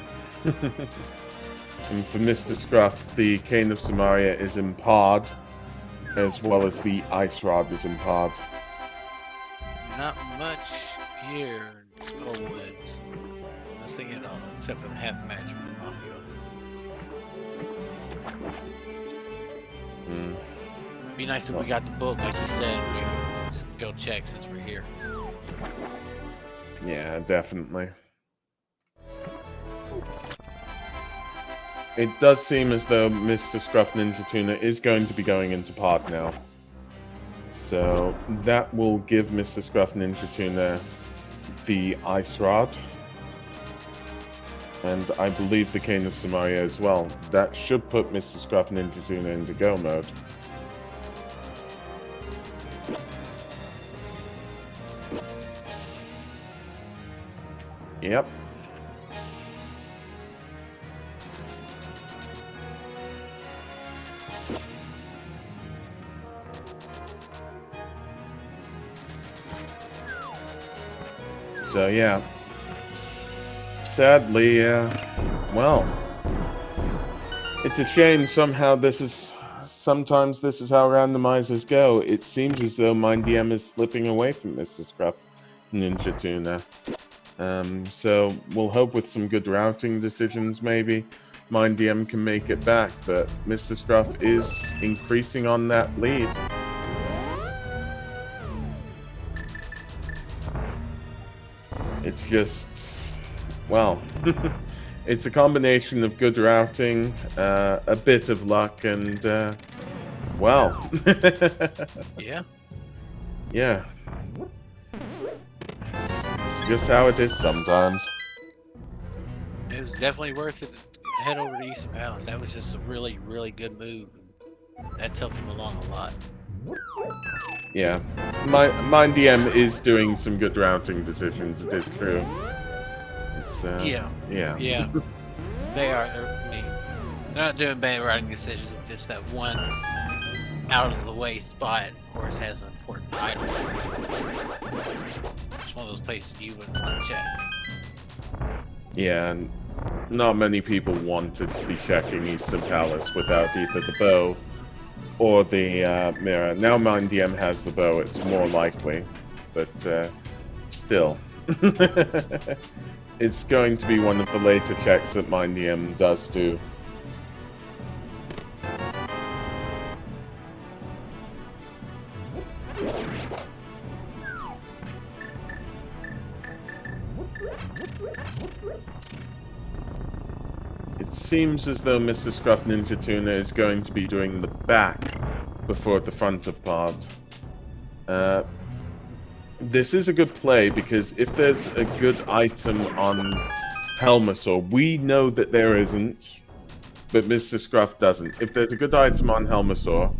And for Mr. Scruff, the Cane of Samaria is in Pod, as well as the Ice Rod is in Pod. Not much here in Skullwoods. Nothing at all, except for the half magic from Mafia. Be nice if we got the book, like you said. We could just go check since we're here. Yeah, definitely. It does seem as though Mr. Scruff Ninja Tuna is going to be going into Pod now. So that will give Mr. Scruff Ninja Tuna the Ice Rod. And I believe the Cane of Samaria as well. That should put Mr. Scruff Ninja Tuna into Go mode. Yep. So yeah, sadly, well, it's a shame sometimes this is how randomizers go. It seems as though Mindy M is slipping away from Mr. Scruff Ninja Tuna. So we'll hope with some good routing decisions maybe Mindy M can make it back, but Mr. Scruff is increasing on that lead. It's just, well, it's a combination of good routing, a bit of luck, and, well. Yeah? Yeah. It's just how it is sometimes. It was definitely worth it to head over to Eastern Palace. That was just a really, really good move. That's helped him along a lot. Yeah. Mindy M is doing some good routing decisions, it is true. It's, Yeah. Yeah. They are, I mean, they're not doing bad routing decisions, just that one out of the way spot, of course, has an important item. It's one of those places you wouldn't want to check. Yeah, and not many people wanted to be checking Eastern Palace without either the bow or the mirror. Now Mindy M has the bow, it's more likely, but still. It's going to be one of the later checks that Mindy M does do. seems as though Mr. Scruff Ninja Tuna is going to be doing the back before the front of pod. This is a good play, because if there's a good item on Helmasaur, we know that there isn't, but Mr. Scruff doesn't. If there's a good item on Helmasaur,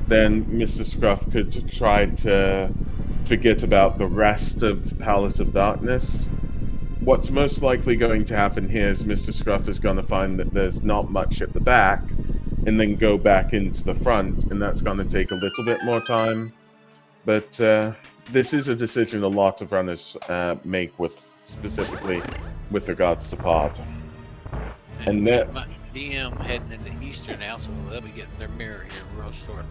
then Mr. Scruff could try to forget about the rest of Palace of Darkness. What's most likely going to happen here is Mr. Scruff is going to find that there's not much at the back, and then go back into the front, and that's going to take a little bit more time. But this is a decision a lot of runners make, specifically with regards to pod. And that DM heading into Easter now, so they'll be getting their mirror here real shortly.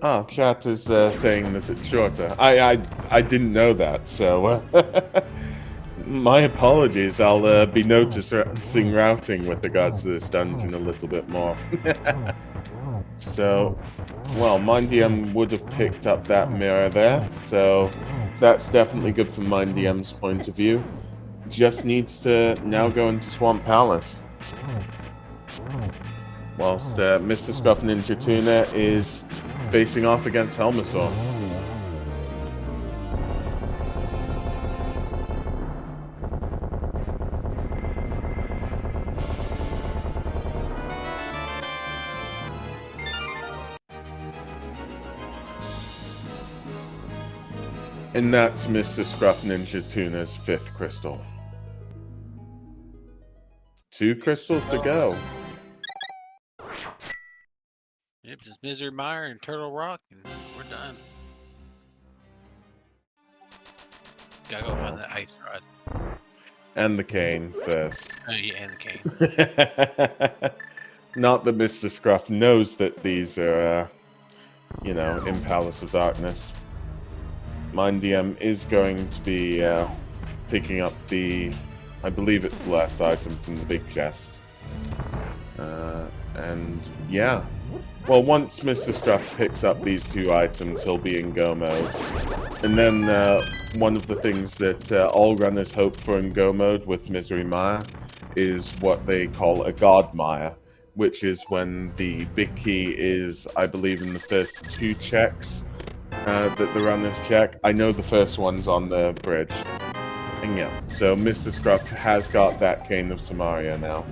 Ah, chat is saying that it's shorter. I didn't know that, so my apologies. I'll be noticing routing with regards to this dungeon a little bit more. So, well, Mindy M would have picked up that mirror there, so that's definitely good from Mindy M's point of view. Just needs to now go into Swamp Palace. Whilst Mr. Scruff Ninja Tuna is facing off against Helmasaur. And that's Mr. Scruff Ninja Tuna's 5th crystal. 2 crystals to go. Yep, just Misery Mire and Turtle Rock, and we're done. Gotta go find that ice rod. And the cane first. Oh, yeah, and the cane. Not that Mr. Scruff knows that these are, you know, in Palace of Darkness. Mindy M is going to be picking up the, I believe it's the last item from the big chest. And yeah. Well, once Mr. Scruff picks up these 2 items, he'll be in Go mode. And then one of the things that all runners hope for in Go mode with Misery Mire is what they call a God Mire, which is when the big key is, I believe, in the first 2 checks that the runners check. I know the first one's on the bridge. And yeah, so Mr. Scruff has got that Cane of Samaria now.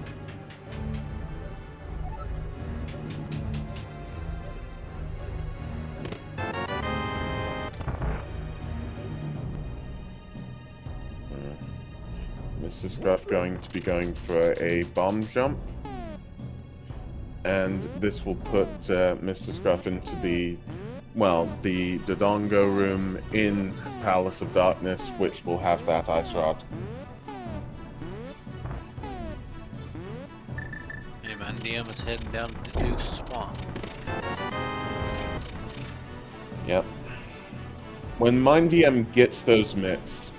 Mr. Scruff going to be going for a bomb jump. And this will put Mr. Scruff into the Dodongo room in Palace of Darkness, which will have that ice rod. And Mindy M is heading down to Duke's Swamp. Yep. When Mindy M gets those mitts,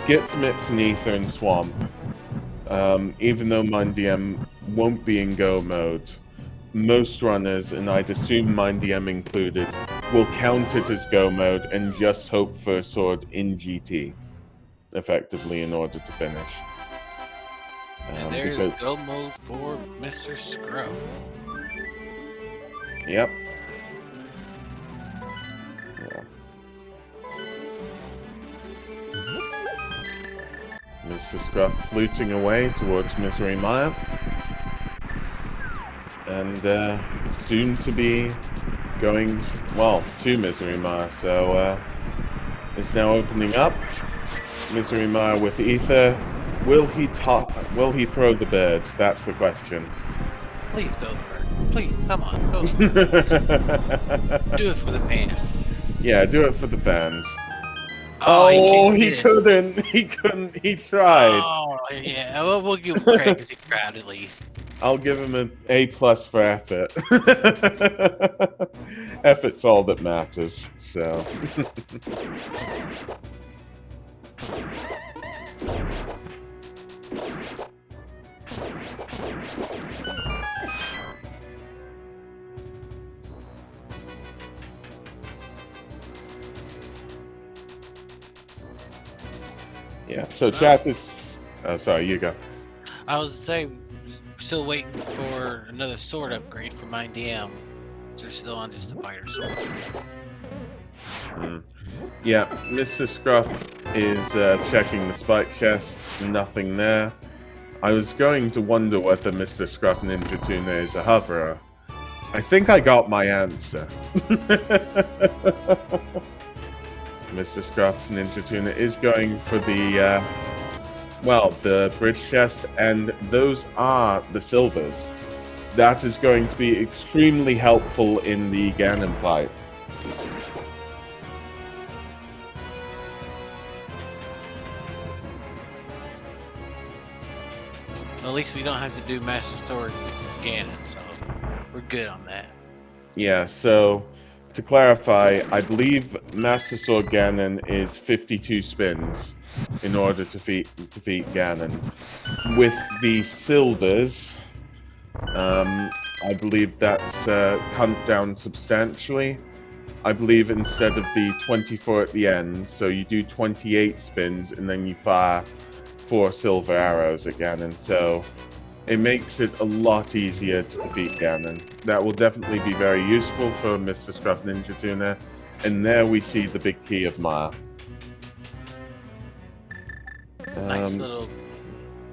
gets mitts in Ether and Swamp, even though Mindy M won't be in Go mode, most runners, and I'd assume Mindy M included, will count it as Go mode and just hope for a sword in GT, effectively, in order to finish. And there's Go mode for Mr. Scruff. Yep. Mr. Scruff fluting away towards Misery Mire. And soon to be going, well, to Misery Mire. So it's now opening up. Misery Mire with Ether. Will he throw the bird? That's the question. Please throw the bird. Please, come on. Throw the bird. Do it for the pan. Yeah, do it for the fans. Oh, Oh, he he did. couldn't. He couldn't. He tried. Oh, yeah. Well, we'll give him credit because he tried at least. I'll give him an A+ for effort. Effort's all that matters. So. Yeah. So chat is. Oh, sorry. You go. I was saying, still waiting for another sword upgrade for Mindy M. They're still on just the fighter sword. Yeah, Mr. Scruff is checking the spike chest. Nothing there. I was going to wonder whether Mr. Scruff Ninja Tuna is a hoverer. I think I got my answer. Mr. Scruff Ninja Tuna is going for the, well, the bridge chest, and those are the silvers. That is going to be extremely helpful in the Ganon fight. Well, at least we don't have to do Master Sword Ganon, so we're good on that. Yeah, so to clarify, I believe Master Sword Ganon is 52 spins in order to defeat Ganon. With the silvers, I believe that's cut down substantially. I believe instead of the 24 at the end, so you do 28 spins and then you fire 4 silver arrows at Ganon. So it makes it a lot easier to defeat Ganon. That will definitely be very useful for Mr. Scruff Ninja Tuna. And there we see the big key of Maya. Nice little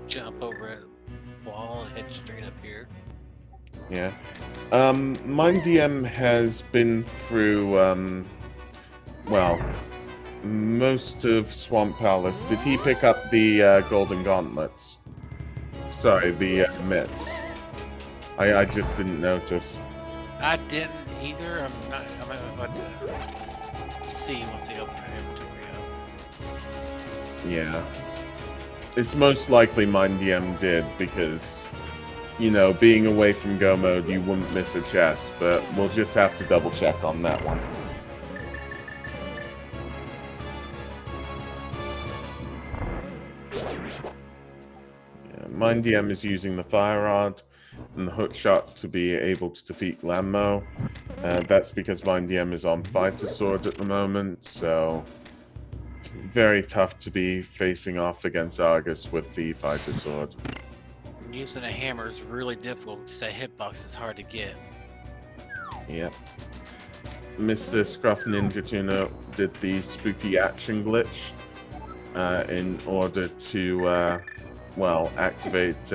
jump over a wall and head straight up here. Yeah. Mindy M has been through, well, most of Swamp Palace. Did he pick up the Golden Gauntlets? Sorry, the mitts. I just didn't notice. I didn't either. I'm about to see once they open my inventory up. Yeah. It's most likely Mindy M did because, you know, being away from Go mode, you wouldn't miss a chest, but we'll just have to double check on that one. Mindy M is using the Fire Rod and the Hook Shot to be able to defeat Lammo. That's because Mindy M is on Fighter Sword at the moment, so very tough to be facing off against Argus with the Fighter Sword. Using a hammer is really difficult because that hitbox is hard to get. Yep. Mr. Scruff Ninja Tuna did the spooky action glitch in order to well, activate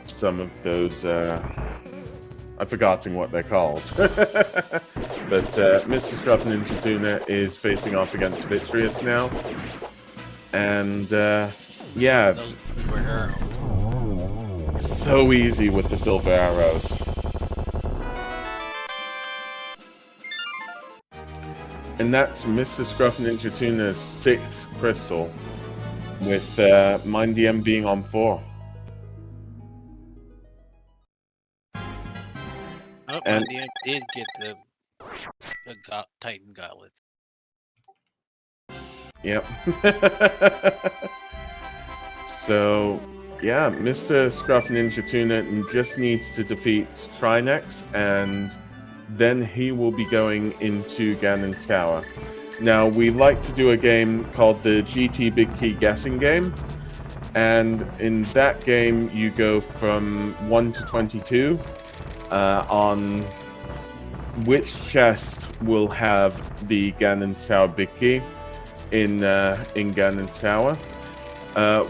some of those, I've forgotten what they're called. But Mr. Scruff Ninja Tuna is facing off against Vitreous now. And, yeah. Those were arrows. So easy with the silver arrows. And that's Mr. Scruff Ninja Tuna's 6th crystal, with Mindy M being on 4. Oh, and Mindy M did get the Titan gauntlets. Yep. So, yeah, Mr. Scruff Ninja Tuna just needs to defeat Trinex, and then he will be going into Ganon's Tower. Now, we like to do a game called the GT Big Key Guessing Game, and in that game, you go from 1 to 22 on which chest will have the Ganon's Tower Big Key in Ganon's Tower.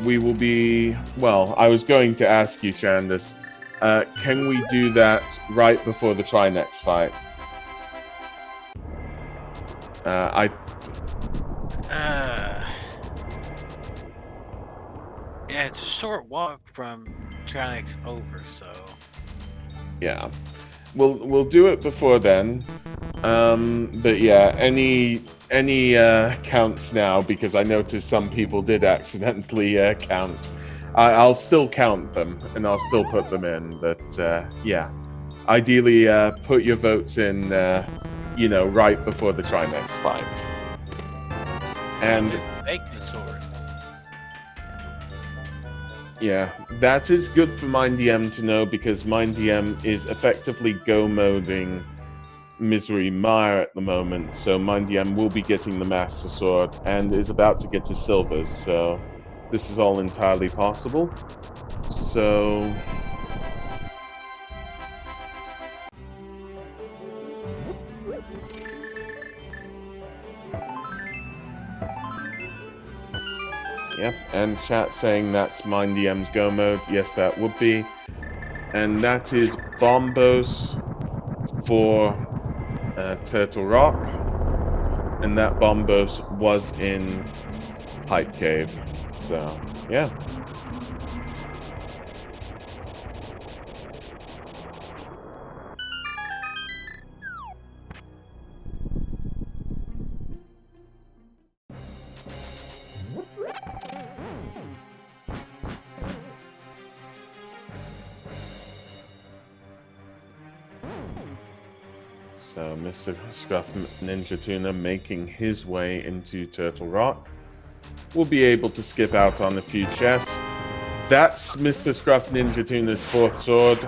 We will be... Well, I was going to ask you, Shandis, can we do that right before the Trinex fight? Yeah, it's a short walk from Trinex over, so... Yeah. We'll do it before then. But yeah, any counts now, because I noticed some people did accidentally count. I'll still count them and I'll still put them in. But yeah, ideally put your votes in, right before the Trinex fight. And Bacon sword. yeah, that is good for Mindy M to know, because Mindy M is effectively go-moding Misery Mire at the moment, so Mindy M will be getting the Master Sword and is about to get his silvers, so this is all entirely possible. So yep, and chat saying that's Mindy M's go mode. Yes, that would be. And that is Bombos for Turtle Rock. And that Bombos was in Pipe Cave. So, yeah. So Mr. Scruff Ninja Tuna making his way into Turtle Rock. We'll be able to skip out on a few chests. That's Mr. Scruff Ninja Tuna's fourth sword.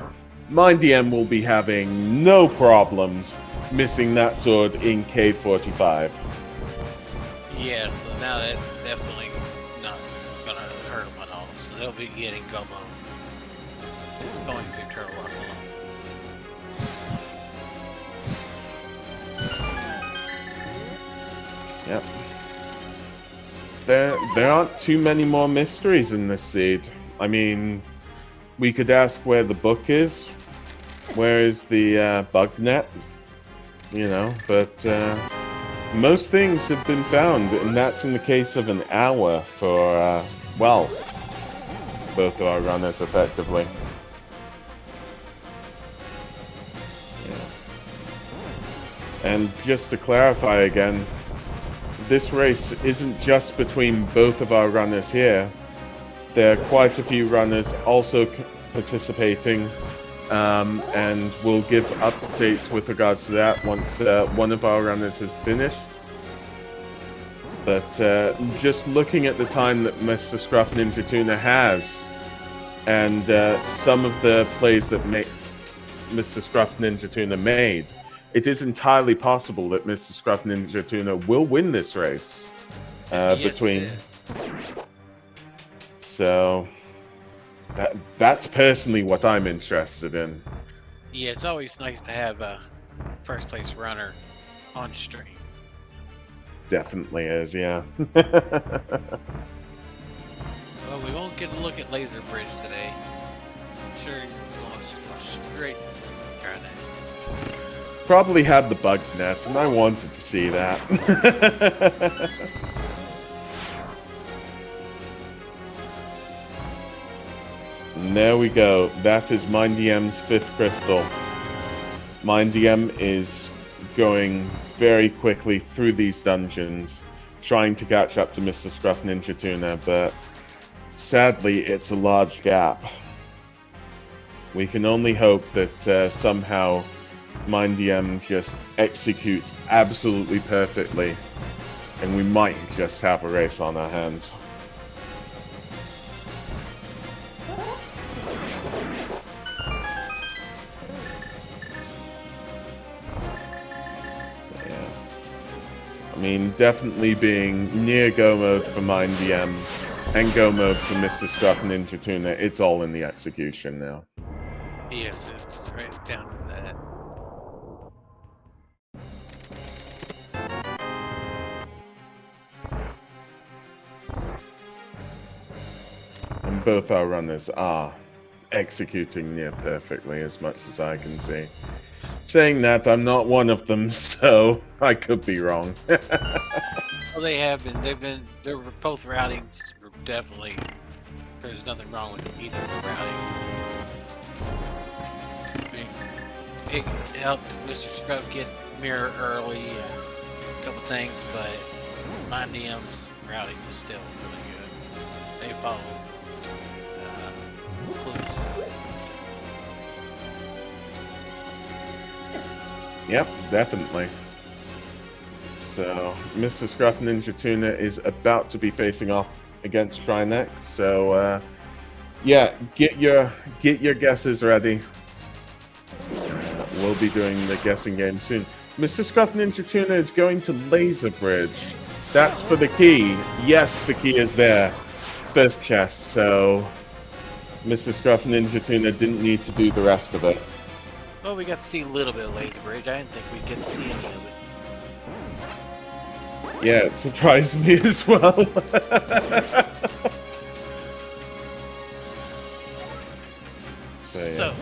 Mindy M will be having no problems missing that sword in Cave 45. Yeah, so now that's definitely not gonna hurt them at all. So they'll be getting Gomo just going through Turtle Rock alone. Yep. There aren't too many more mysteries in this seed. I mean, we could ask where the book is. Where is the bug net? But most things have been found, and that's in the case of an hour for, both of our runners, effectively. Yeah. And just to clarify again, this race isn't just between both of our runners here. There are quite a few runners also participating, and we'll give updates with regards to that once one of our runners has finished. But just looking at the time that Mr. Scruff Ninja Tuna has, and some of the plays that Mr. Scruff Ninja Tuna made, it is entirely possible that Mr. Scruff Ninja Tuna will win this race between. So that's personally what I'm interested in. Yeah, it's always nice to have a first place runner on stream. Definitely is, yeah. Well, we won't get a look at Laser Bridge today. I'm sure you're going straight trying to. Probably had the bug net, and I wanted to see that. And there we go. That is Mindy M's fifth crystal. Mindy M is going very quickly through these dungeons, trying to catch up to Mr. Scruff Ninja Tuna, but sadly, it's a large gap. We can only hope that somehow Mindy M just executes absolutely perfectly, and we might just have a race on our hands. Yeah. I mean, definitely being near go mode for Mindy M and go mode for Mr. Scruff Ninja Tuna, it's all in the execution now. Yes, it's right down to that. And both our runners are executing near perfectly, as much as I can see. Saying that, I'm not one of them, so I could be wrong. Well, they have been. They're both routings. Definitely, there's nothing wrong with either of the routing. It helped Mr. Scrub get mirror early and a couple things, but Mindy M's routing was still really good. They followed clues. Yep, definitely. So, Mr. Scruff Ninja Tuna is about to be facing off against Trinex. So, yeah, get your guesses ready. We'll be doing the guessing game soon. Mr. Scruff Ninja Tuna is going to Laser Bridge. That's for the key. Yes, the key is there. First chest, so Mr. Scruff Ninja Tuna didn't need to do the rest of it. Well, we got to see a little bit of Lazy Bridge. I didn't think we'd get to see any of it. Yeah, it surprised me as well. So,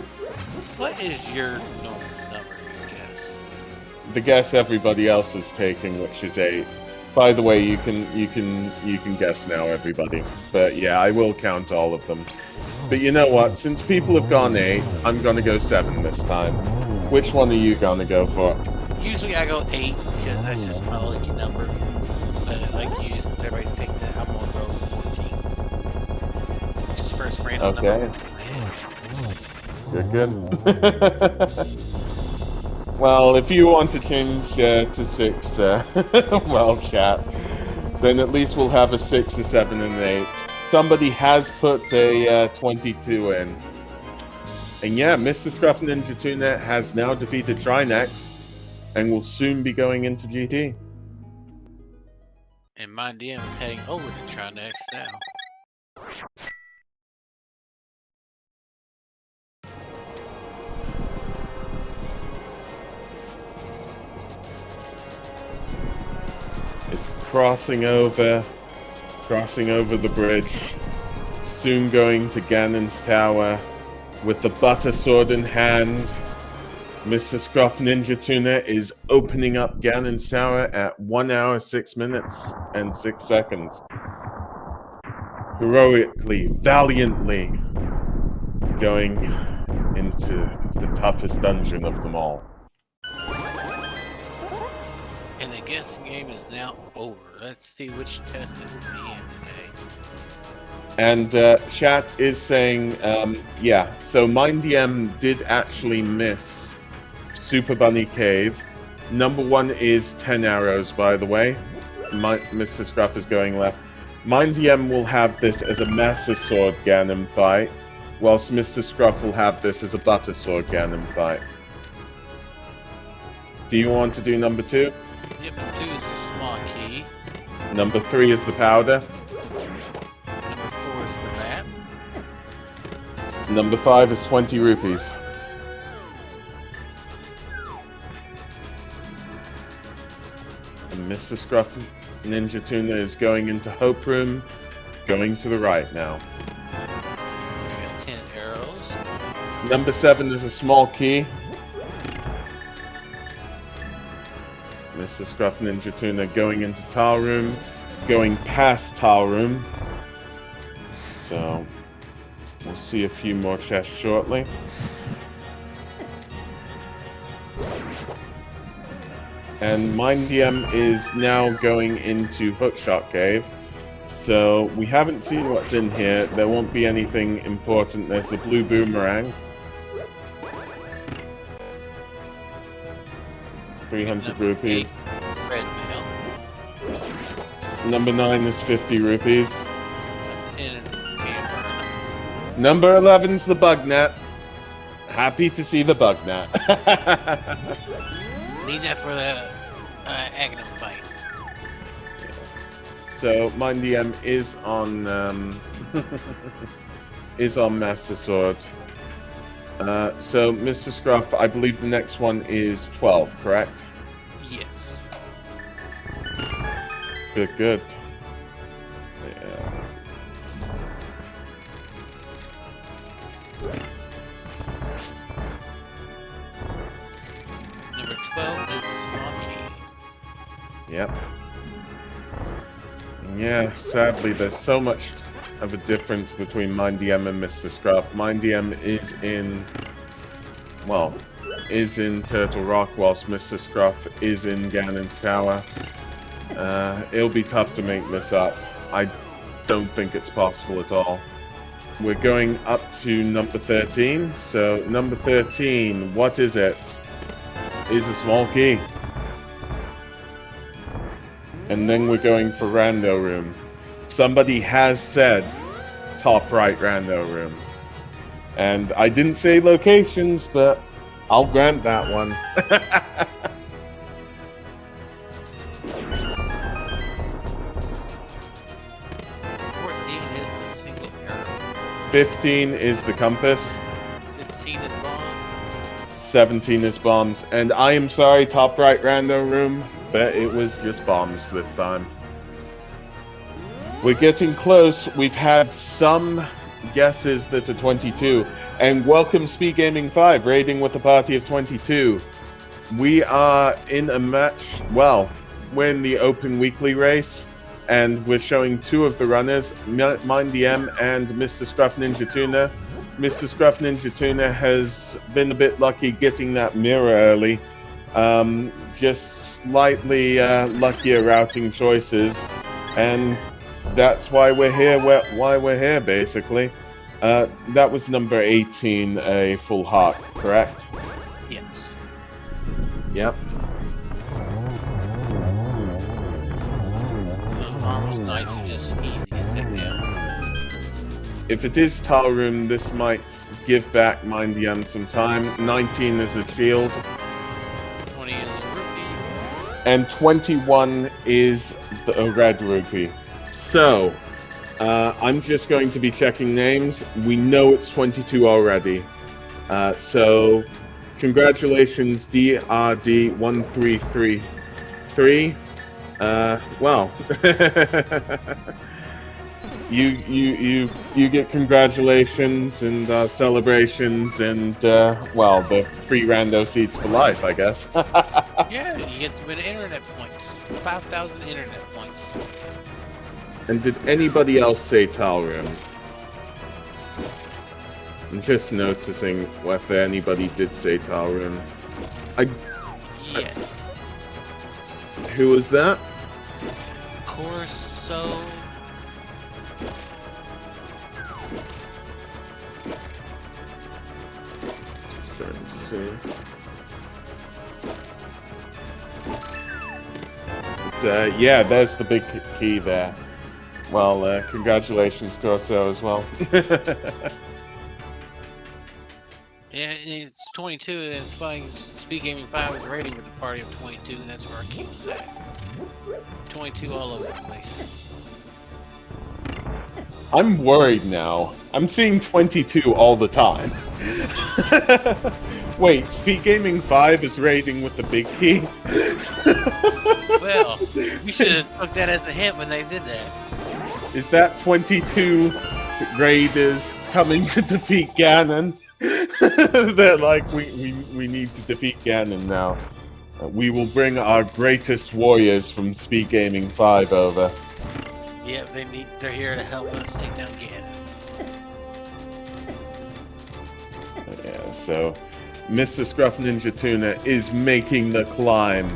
what is your normal number, guess? The guess everybody else is taking, which is 8. By the way, you can guess now, everybody. But yeah, I will count all of them. But you know what? Since people have gone 8, I'm gonna go 7 this time. Which one are you gonna go for? Usually I go 8 because that's just my lucky number. But like you, since everybody's picked that, I'm gonna go 14. Just first random Okay. number. Good. Well, if you want to change to 6, well, chat, then at least we'll have a 6, a 7, and an 8. Somebody has put a 22 in. And yeah, Mr. Scruff Ninja Tuna has now defeated Trinex and will soon be going into GT. And Mindy M is heading over to Trinex now. It's crossing over the bridge, soon going to Ganon's tower with the butter sword in hand. Mr. Scruff Ninja Tuna is opening up Ganon's tower at 1 hour, 6 minutes, and 6 seconds. Heroically, valiantly going into the toughest dungeon of them all. And the guessing game is now over. Let's see which test it will be in today. And chat is saying, yeah, so Mindy M did actually miss Super Bunny Cave. Number 1 is 10 arrows, by the way. Mr. Scruff is going left. Mindy M will have this as a Master Sword Ganon fight, whilst Mr. Scruff will have this as a Butter Sword Ganon fight. Do you want to do number 2? Yep, number 2 is the small key. Number 3 is the powder. Number 4 is the map. Number 5 is 20 rupees. And Mr. Scruff Ninja Tuna is going into Hope Room, going to the right now. We got 10 arrows. Number 7 is a small key. Mr. Scruff Ninja Tuna going into Tile Room, going past Tile Room. So, we'll see a few more chests shortly. And Mindy M is now going into Hookshot Cave. So, we haven't seen what's in here. There won't be anything important. There's the blue boomerang. 300 Number rupees. 8, red mail. Number 9 is 50 rupees. Number 10 is Ganon. Number 11's the bug net. Happy to see the bug net. Need that for the Ganon fight. So Mindy M is on is on Master Sword. So Mr. Scruff, I believe the next one is 12, correct? Yes. Good, good. Yeah. Number 12 is the small key. Yep. Yeah, sadly, there's so much of a difference between Mindy M and Mr. Scruff. Mindy M is in, well, is in Turtle Rock, whilst Mr. Scruff is in Ganon's Tower. It'll be tough to make this up. I don't think it's possible at all. We're going up to number 13. So, number 13, what is it? Is a small key. And then we're going for Rando Room. Somebody has said top right Rando Room. And I didn't say locations, but I'll grant that one. 15 is the compass. 16 is bomb. 17 is bombs. And I am sorry, top right random room, but it was just bombs this time. We're getting close. We've had some guesses that are 22. And welcome Speed Gaming 5, raiding with a party of 22. We are in a match, well, we're in the open weekly race. And we're showing two of the runners, Mindy M and Mr. Scruff Ninja Tuna. Mr. Scruff Ninja Tuna has been a bit lucky getting that mirror early. Just slightly luckier routing choices. And that's why we're here, basically. That was number 18, a full heart, correct? Yes. Yep. Almost nice and just easy to take down. If it is tile room, this might give back Mindy M some time. 19 is a shield. 20 is a rupee. And 21 is a red rupee. So, I'm just going to be checking names. We know it's 22 already. So, congratulations, DRD1333. Well, you get congratulations and celebrations and well, the free rando seats for life, I guess. Yeah, you get to win internet points, 5,000 internet points. And did anybody else say tile room? I'm just noticing whether anybody did say tile room. Yes. Who was that? Corso. Just trying to see. But, yeah, there's the big key there. Well, congratulations, Corso, as well. Yeah, it's 22, and it's funny. Speed Gaming 5 is rating with a party of 22, and that's where our key was at. 22 all over the place. I'm worried now. I'm seeing 22 all the time. Wait, Speed Gaming 5 is raiding with the big key? Well, we should have took that as a hint when they did that. Is that 22 raiders coming to defeat Ganon? They're like, we need to defeat Ganon now. We will bring our greatest warriors from Speed Gaming 5 over. Yep, they're here to help us take down Ganon. Yeah, so Mr. Scruff Ninja Tuna is making the climb.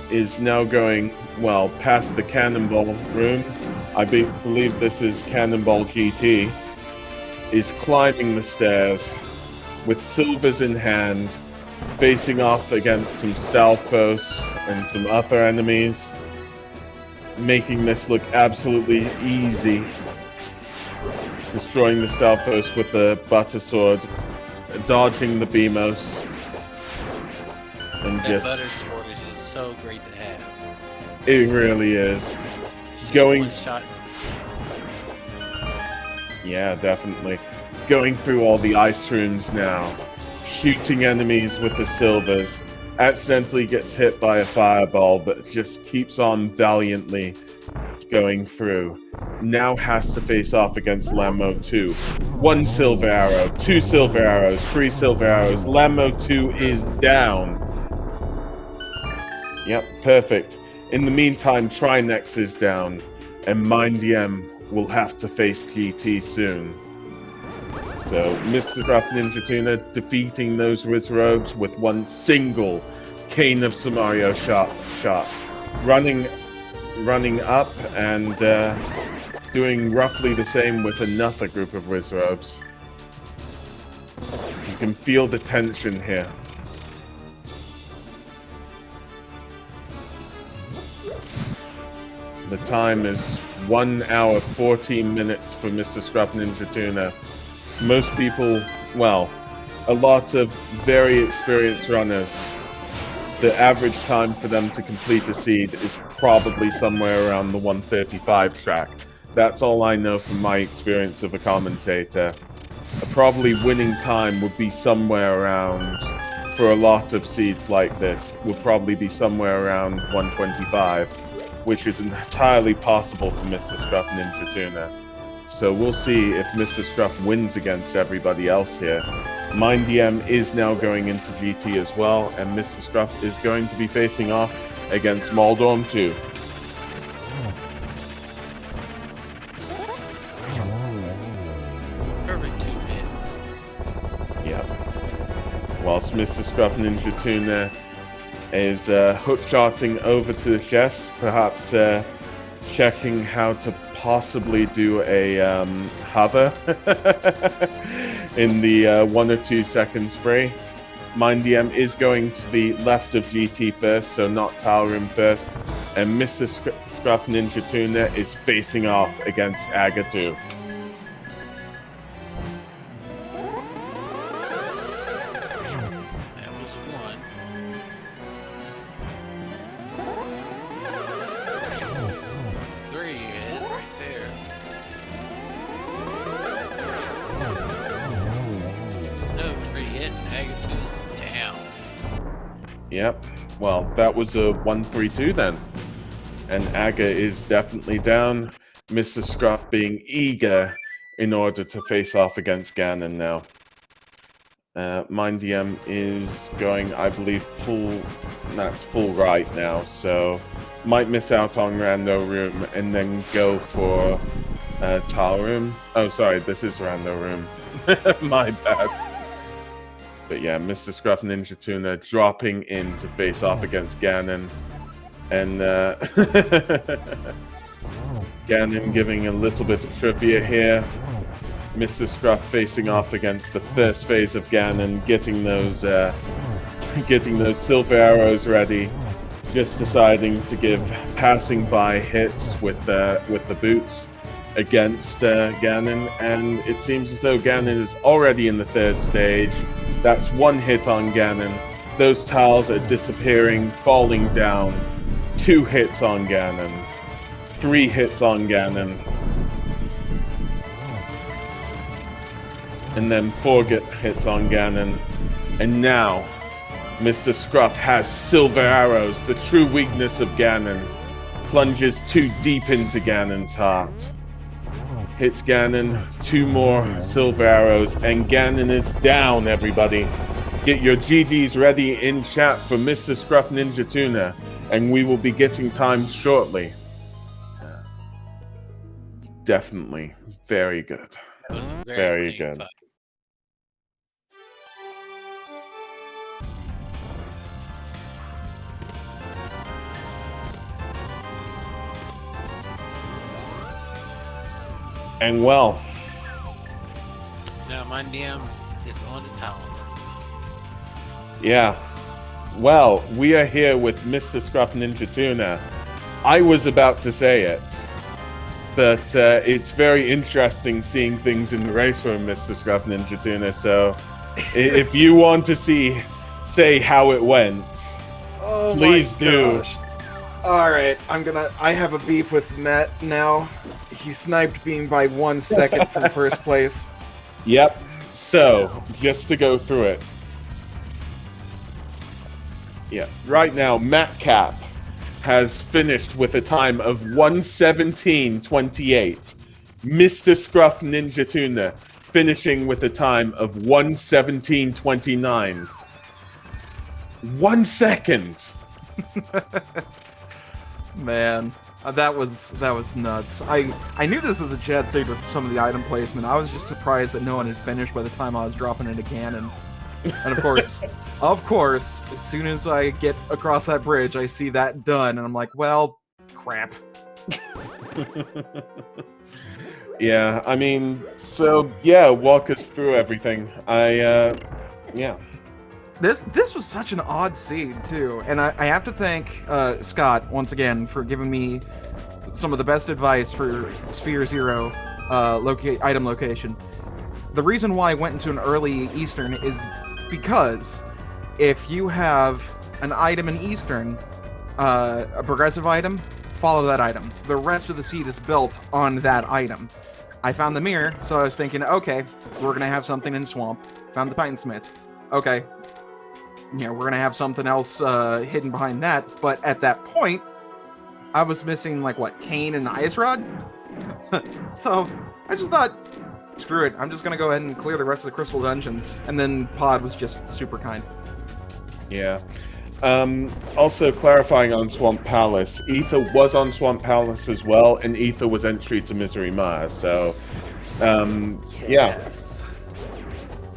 Is now going, well, past the Cannonball room. I believe this is Cannonball GT. Is climbing the stairs with silvers in hand, facing off against some Stalfos and some other enemies, making this look absolutely easy. Destroying the Stalfos with the Butter Sword, dodging the Beamos, and That just... butter sword is just so great to have. It really is. Just Going... one shot. Yeah, definitely. Going through all the ice rooms now. Shooting enemies with the silvers. Accidentally gets hit by a fireball, but just keeps on valiantly going through. Now has to face off against Lammo 2. 1 silver arrow, 2 silver arrows, 3 silver arrows. Lammo 2 is down. Yep, perfect. In the meantime, Trinex is down. And Mindy M will have to face GT soon. So Mr. Scruff Ninja Tuna defeating those Wizrobes with one single Cane of Samario shot. Running up and doing roughly the same with another group of Wizrobes. You can feel the tension here. The time is 1 hour 14 minutes for Mr. Scruff Ninja Tuna. Most people, well, a lot of very experienced runners, the average time for them to complete a seed is probably somewhere around the 1:35 track. That's all I know from my experience of a commentator. A probably winning time would be somewhere around, for a lot of seeds like this, would probably be somewhere around 1:25, which is entirely possible for Mr. Scruff Ninja Tuna. So we'll see if Mr. Scruff wins against everybody else here. Mindy M is now going into GT as well, and Mr. Scruff is going to be facing off against Moldorm 2. Perfect 2 hits. Yep. Whilst Mr. Scruff Ninja Tuna is hook-shotting over to the chest, perhaps checking how to possibly do a hover in the 1 or 2 seconds free. Mindy M is going to the left of GT first, so not Tower Room first. And Mr. Scruff Ninja Tuna is facing off against Agatu. That was 1. Three hit right there. No 3 hit, Agatu's down. Yep. Well, that was a 1-3-2 then. And Aga is definitely down. Mr. Scruff being eager in order to face off against Ganon now. Mindy M is going, I believe, full right now, so might miss out on Rando Room and then go for Tile Room. Oh, sorry, this is Rando Room. My bad. But yeah, Mr. Scruff Ninja Tuna dropping in to face off against Ganon. And Ganon giving a little bit of trivia here. Mr. Scruff facing off against the first phase of Ganon, getting those silver arrows ready, just deciding to give passing by hits with the boots against Ganon, and it seems as though Ganon is already in the 3rd stage. That's 1 hit on Ganon. Those tiles are disappearing, falling down. 2 hits on Ganon. 3 hits on Ganon. And then 4 hits on Ganon. And now, Mr. Scruff has silver arrows, the true weakness of Ganon. Plunges too deep into Ganon's heart. Hits Ganon, 2 more silver arrows, and Ganon is down, everybody. Get your GGs ready in chat for Mr. Scruff Ninja Tuna, and we will be getting times shortly. Definitely. Very good. Very good. Fight. And well, Now Mindy M is on the tower. yeah. Well, we are here with Mr. Scruff Ninja Tuna. I was about to say it, but it's very interesting seeing things in the race room, Mr. Scruff Ninja Tuna. So, if you want to say how it went, please do. All right, I have a beef with Matt now. He sniped me by 1 second from first place. Yep. So, just to go through it. Yeah. Right now, Matt Cap has finished with a time of 1:17:28. Mr. Scruff Ninja Tuna finishing with a time of 1:17:29. 1 second. Man, That was nuts. I knew this was a jet saver for some of the item placement. I was just surprised that no one had finished by the time I was dropping into Ganon. And of course, as soon as I get across that bridge, I see that done, and I'm like, well, crap. Yeah, I mean, so yeah, walk us through everything. Yeah. This was such an odd seed too, and I have to thank Scott once again for giving me some of the best advice for Sphere Zero item location. The reason why I went into an early Eastern is because if you have an item in Eastern, a progressive item, follow that item. The rest of the seed is built on that item. I found the mirror, so I was thinking, okay, we're gonna have something in Swamp. Found the Titansmith. Okay. We're gonna have something else hidden behind that, but at that point, I was missing, like, what, Cane and Ice Rod? So, I just thought, screw it, I'm just gonna go ahead and clear the rest of the Crystal Dungeons, and then Pod was just super kind. Yeah. Also clarifying on Swamp Palace, Ether was on Swamp Palace as well, and Ether was entry to Misery Mire, so, yes.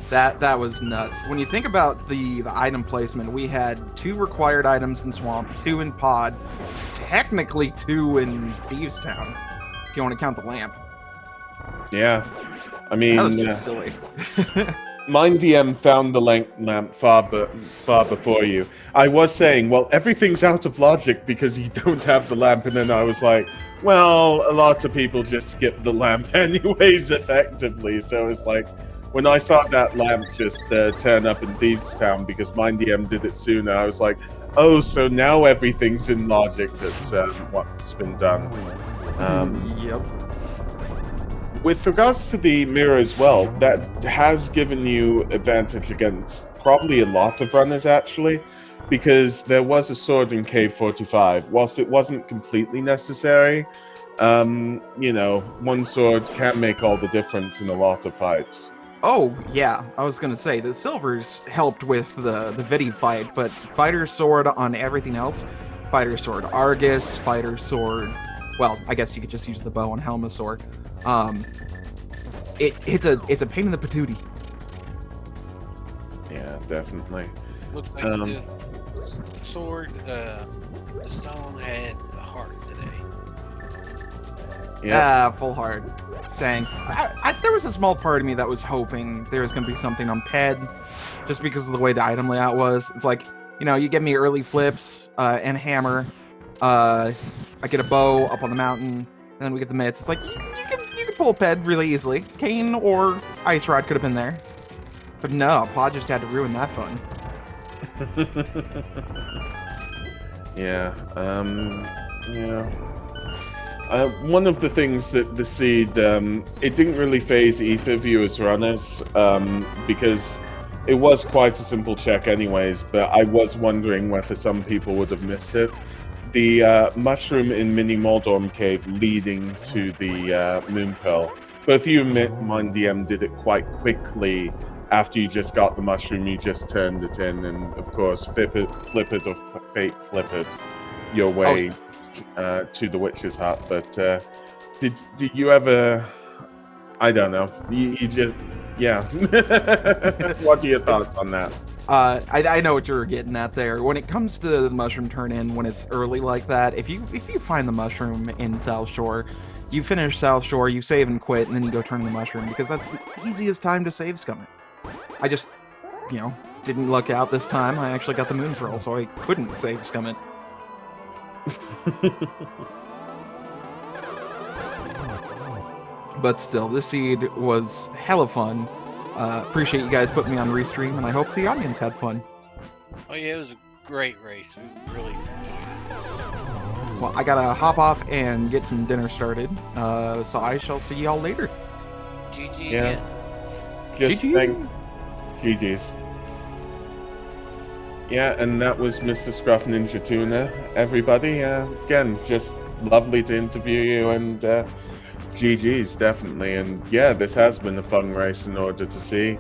That was nuts. When you think about the item placement, we had 2 required items in Swamp, 2 in Pod, technically 2 in Thieves Town, if you want to count the lamp. Yeah. I mean, that was just silly. Mindy M found the lamp far before you. I was saying, well, everything's out of logic because you don't have the lamp, and then I was like, well, a lot of people just skip the lamp anyways, effectively. So it's like, when I saw that lamp just turn up in Thieves Town because Mindy M did it sooner, I was like, oh, so now everything's in logic. That's what's been done. Yep. With regards to the mirror as well, that has given you advantage against probably a lot of runners, actually, because there was a sword in Cave 45. Whilst it wasn't completely necessary, one sword can make all the difference in a lot of fights. Oh, yeah, I was gonna say, the silvers helped with the Vidi fight, but fighter sword on everything else, fighter sword Argus, fighter sword, well, I guess you could just use the bow on Helmasaur. It's a pain in the patootie. Yeah, definitely. Looks like the sword, the stone had a heart today. Yeah, full heart. Dang. There was a small part of me that was hoping there was going to be something on Ped, just because of the way the item layout was. It's like, you give me early flips and hammer. I get a bow up on the mountain, and then we get the mitts. It's like, you can pull Ped really easily. Cane or Ice Rod could have been there. But no, Pod just had to ruin that fun. Yeah, one of the things that the seed, it didn't really phase either of you as runners, because it was quite a simple check anyways, but I was wondering whether some people would have missed it. The mushroom in Mini Moldorm Cave leading to the Moon Pearl. Both you and Mindy M did it quite quickly. After you just got the mushroom, you just turned it in, and of course, flip it or fate flip it your way to the witch's hut. But did you ever? I don't know. You just What are your thoughts on that? I know what you're getting at there. When it comes to the mushroom turn in, when it's early like that, if you find the mushroom in South Shore, you finish South Shore, you save and quit, and then you go turn the mushroom, because that's the easiest time to save scum it. I just, didn't luck out this time. I actually got the Moon Pearl, so I couldn't save scum it. But still, this seed was hella fun. Appreciate you guys putting me on restream, and I hope the audience had fun. Oh yeah, it was a great race. We really enjoyed it. Well, I gotta hop off and get some dinner started, so I shall see y'all later. GG Yeah. again. Just GG. GG's. Yeah, and that was Mr. Scruff Ninja Tuna. Everybody, again, just lovely to interview you, and GG's, definitely. And yeah, this has been a fun race in order to see.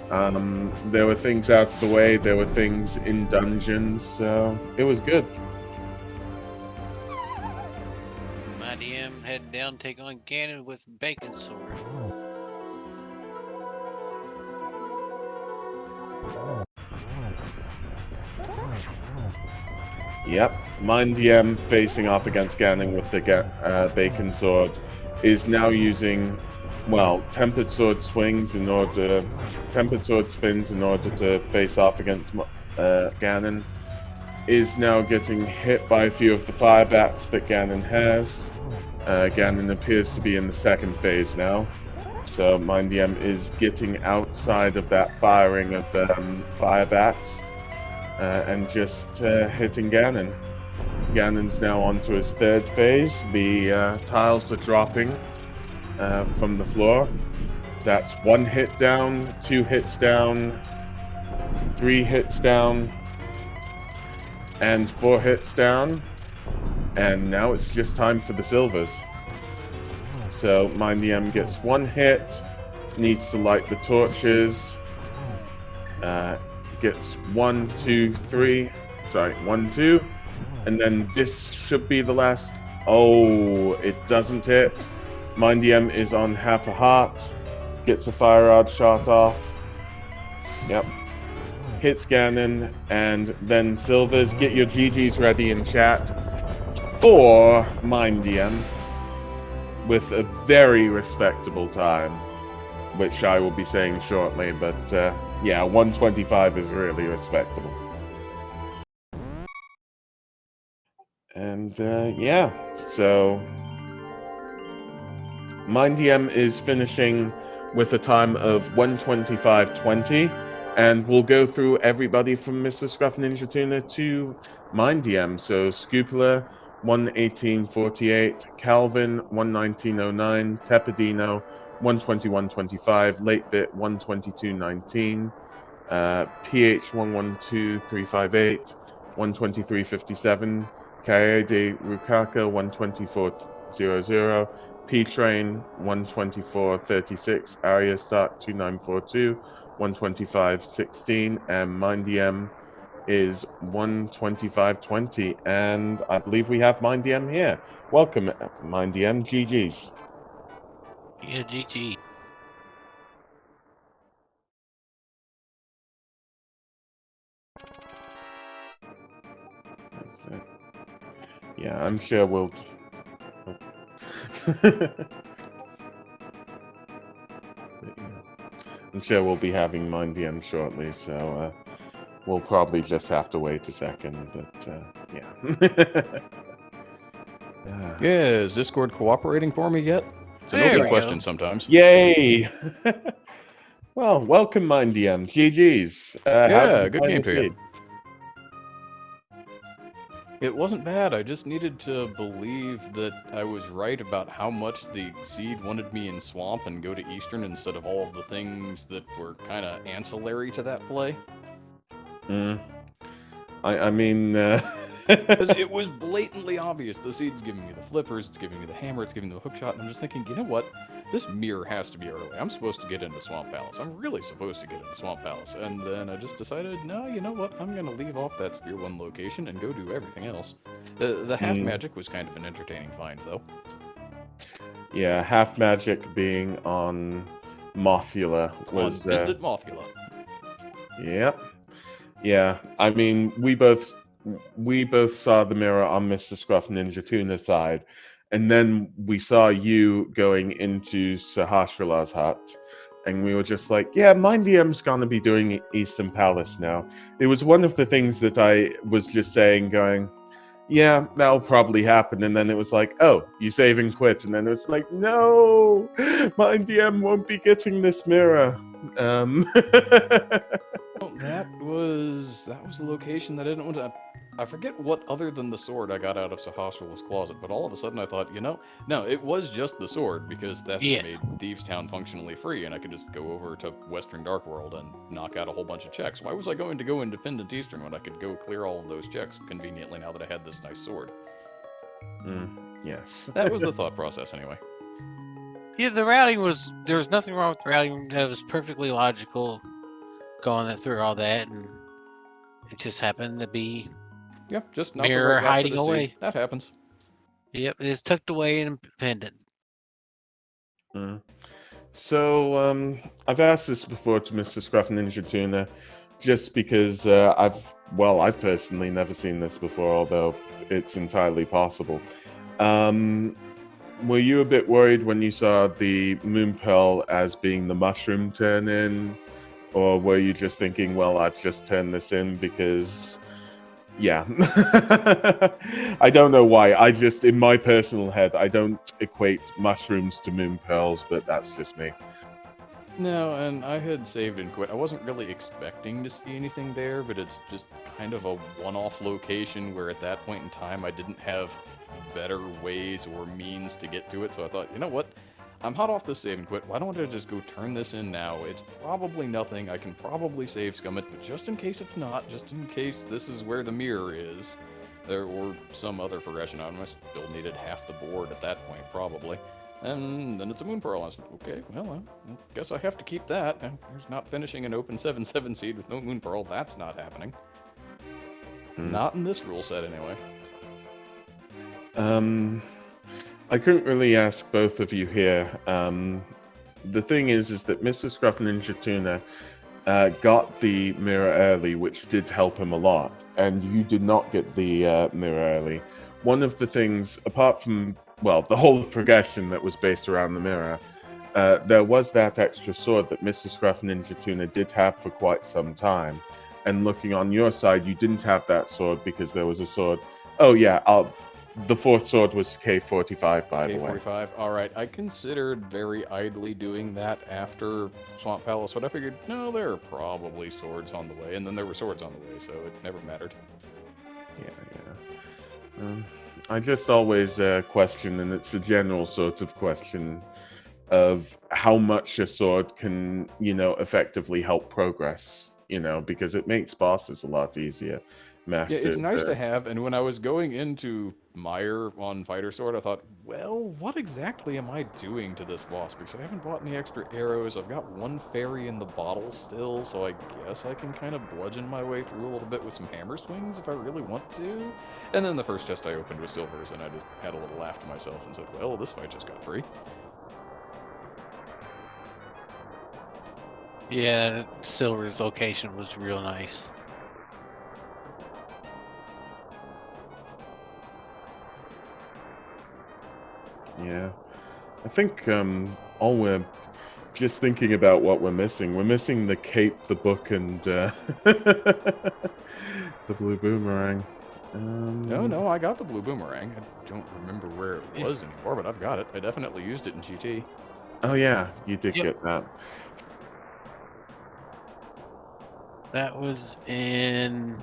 There were things out of the way, there were things in dungeons, so it was good. Mindy M heading down to take on Ganon with Bacon Sword. Yep, Mindy M facing off against Ganon with the Bacon Sword is now using, well, Tempered Sword spins in order to face off against Ganon. Is now getting hit by a few of the fire bats that Ganon has. Ganon appears to be in the second phase now. So Mindy M is getting outside of that firing of fire bats. And just hitting Ganon. Ganon's now onto his third phase. The tiles are dropping from the floor. That's 1 hit down, 2 hits down, 3 hits down, and 4 hits down. And now it's just time for the silvers. So Mindy M gets 1 hit, needs to light the torches. Gets 1, 2, 3. Sorry, 1, 2. And then this should be the last. Oh, it doesn't hit. Mindy M is on half a heart. Gets a fire rod shot off. Yep. Hits Ganon. And then silvers. Get your GGs ready in chat for Mindy M with a very respectable time, which I will be saying shortly, but yeah, 125 is really respectable. And yeah, so Mindy M is finishing with a time of 125.20, and we'll go through everybody from Mr. Scruff Ninja Tuna to Mindy M. So Scupula, 118.48, Calvin, 119.09, Tepidino, 121.25, Late Bit 122.19, PH 112.358, 123.57, Kaede Rukaka 124.00, P Train 124.36, Arya Stark 2942, 125.16, and Mindy M is 125.20, and I believe we have Mindy M here. Welcome, Mindy M. GG's. Yeah, GG. Yeah, I'm sure we'll. I'm sure we'll be having Mindy M shortly, so we'll probably just have to wait a second. But yeah. Yeah, is Discord cooperating for me yet? It's an There open we question go. sometimes. Yay! Well, welcome, Mindy M. GG's. How Yeah, did you good find game the period. seed? It wasn't bad. I just needed to believe that I was right about how much the seed wanted me in Swamp and go to Eastern instead of all of the things that were kind of ancillary to that play. I mean, 'Cause it was blatantly obvious. The seed's giving me the flippers, it's giving me the hammer, it's giving me the hookshot, and I'm just thinking, you know what? This mirror has to be early. I'm supposed to get into Swamp Palace. I'm really supposed to get into Swamp Palace. And then I just decided, no, you know what? I'm going to leave off that Sphere 1 location and go do everything else. The half magic was kind of an entertaining find, though. yeah, half magic being on Mothula was. On Bended Mothula. Yep. Yeah, I mean, we both saw the mirror on Mr. Scruff Ninja Tuna's side, and then we saw you going into Sahasrarla's hut, and we were just like, yeah, Mindy M's gonna be doing Eastern Palace now. It was one of the things that I was just saying, going, yeah, that'll probably happen, and then it was like, oh, you save and quit, and then it was like, no, Mindy M won't be getting this mirror. Well, that was the location that I didn't want to. I forget what other than the sword I got out of Sahasrarla's closet, but all of a sudden I thought, no, it was just the sword because that made Thieves Town functionally free, and I could just go over to Western Dark World and knock out a whole bunch of checks. Why was I going to go Independent Eastern when I could go clear all of those checks conveniently now that I had this nice sword? Yes. That was the thought process anyway. Yeah, the routing was. There was nothing wrong with the routing. That was perfectly logical. Going through all that, and it just happened to be Yeah, just not mirror the right route hiding for the seed. away. That happens. Yep, it's tucked away and pendant. Mm. So, I've asked this before to Mr. Scruff Ninja Tuna, just because I've personally never seen this before, although it's entirely possible. Were you a bit worried when you saw the moon pearl as being the mushroom turn in, or were you just thinking, well, I've just turned this in because, yeah. I don't know why. I just, in my personal head, I don't equate mushrooms to moon pearls, but that's just me. No, and I had saved and quit. I wasn't really expecting to see anything there, but it's just kind of a one-off location where at that point in time I didn't have better ways or means to get to it, so I thought, you know what? I'm hot off the save and quit. Why don't I just go turn this in now? It's probably nothing. I can probably save scum it, but just in case it's not, just in case this is where the mirror is, or some other progression item, I still needed half the board at that point, probably. And then it's a moon pearl. I said, okay, well, I guess I have to keep that. There's not finishing an open 7/7 seed with no moon pearl. That's not happening. Not in this rule set, anyway. I couldn't really ask both of you here. The thing is that Mr. Scruff Ninja Tuna got the mirror early, which did help him a lot, and you did not get the mirror early. One of the things, apart from, well, the whole progression that was based around the mirror, there was that extra sword that Mr. Scruff Ninja Tuna did have for quite some time. And looking on your side, you didn't have that sword because there was a sword. Oh yeah, the fourth sword was K45, by the way. K45. All right. I considered very idly doing that after Swamp Palace, but I figured, no, there are probably swords on the way, and then there were swords on the way, so it never mattered. Yeah. I just always question, and it's a general sort of question of how much a sword can, effectively help progress, because it makes bosses a lot easier. Yeah, it's nice to have, and when I was going into Mire on Fighter Sword, I thought, well, what exactly am I doing to this boss? Because I haven't bought any extra arrows, I've got one fairy in the bottle still, so I guess I can kind of bludgeon my way through a little bit with some hammer swings if I really want to. And then the first chest I opened was silvers, and I just had a little laugh to myself and said, well, this fight just got free. Yeah, Silver's location was real nice. Yeah. I think all we're just thinking about what we're missing. We're missing the cape, the book, and the blue boomerang. No, I got the blue boomerang. I don't remember where it was anymore, but I've got it. I definitely used it in GT. Oh yeah, you did get that. That was in...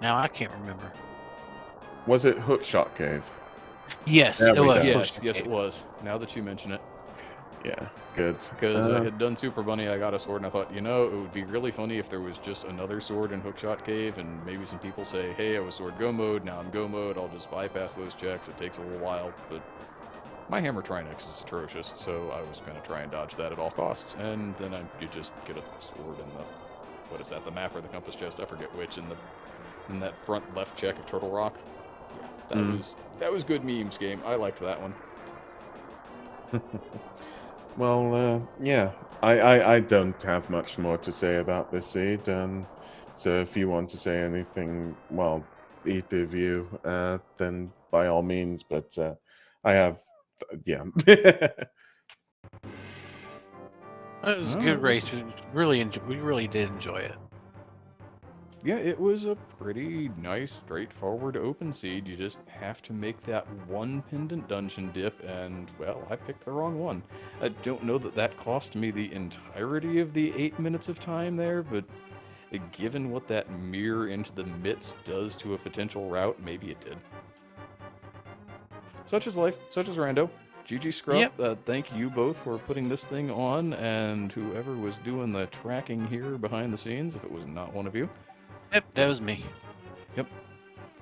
Now I can't remember. Was it Hookshot Cave? Yes, There it we was. go. Yes, it was. Now that you mention it. Yeah, good. Because I had done Super Bunny, I got a sword, and I thought, it would be really funny if there was just another sword in Hookshot Cave, and maybe some people say, hey, I was sword go mode, now I'm go mode, I'll just bypass those checks, it takes a little while, but my hammer Trinex is atrocious, so I was going to try and dodge that at all costs, and then you just get a sword in the, what is that, the map or the compass chest, I forget which, in that front left check of Turtle Rock. Yeah, that was good memes game, I liked that one. Well, yeah, I don't have much more to say about this seed. So if you want to say anything, well, either of you, then by all means. But I have, yeah. It was a good race. We really did enjoy it. Yeah, it was a pretty nice, straightforward open seed. You just have to make that one pendant dungeon dip, and, well, I picked the wrong one. I don't know that cost me the entirety of the 8 minutes of time there, but given what that mirror into the midst does to a potential route, maybe it did. Such is life, such is Rando. GG Scruff, thank you both for putting this thing on, and whoever was doing the tracking here behind the scenes, if it was not one of you. Yep, that was me. Yep.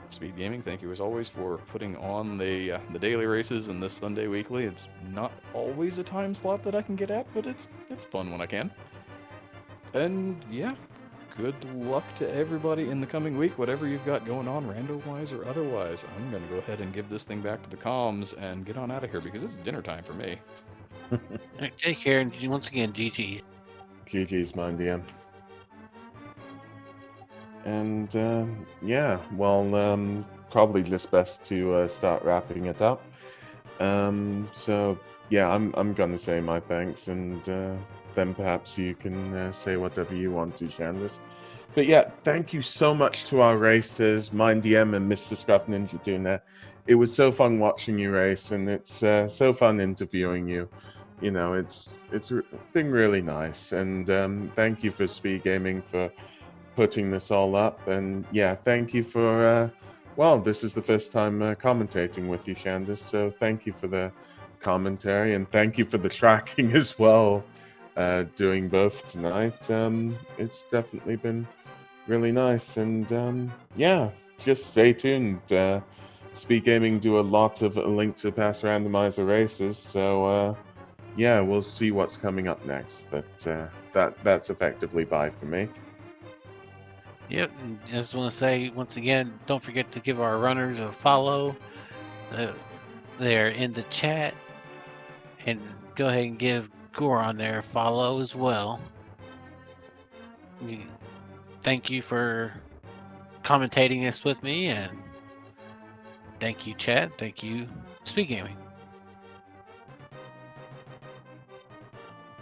Speed Gaming, thank you as always for putting on the daily races and this Sunday weekly. It's not always a time slot that I can get at, but it's fun when I can. And yeah, good luck to everybody in the coming week, whatever you've got going on, rando-wise or otherwise. I'm going to go ahead and give this thing back to the comms and get on out of here because it's dinner time for me. All right, take care, and once again, GG. GG's, Mindy M. And yeah, well, probably just best to start wrapping it up. So yeah, I'm gonna say my thanks, and then perhaps you can say whatever you want to, Shandis. But yeah, thank you so much to our racers, Mindy M and Mr. Scruff Ninja Tuna. It was so fun watching you race, and it's so fun interviewing you. You know, it's been really nice, and thank you for Speed Gaming for putting this all up. And yeah, thank you for well, this is the first time commentating with you, Shandis, so thank you for the commentary, and thank you for the tracking as well, doing both tonight. It's definitely been really nice, and yeah, just stay tuned. Speed Gaming do a lot of Link to Pass randomizer races, so yeah, we'll see what's coming up next, but that's effectively bye for me. Yep, and I just want to say once again, don't forget to give our runners a follow. They're in the chat, and go ahead and give Goron there a follow as well. Thank you for commentating this with me, and thank you, chat. Thank you, Speed Gaming.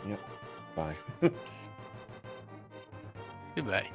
Yep. Bye. Goodbye.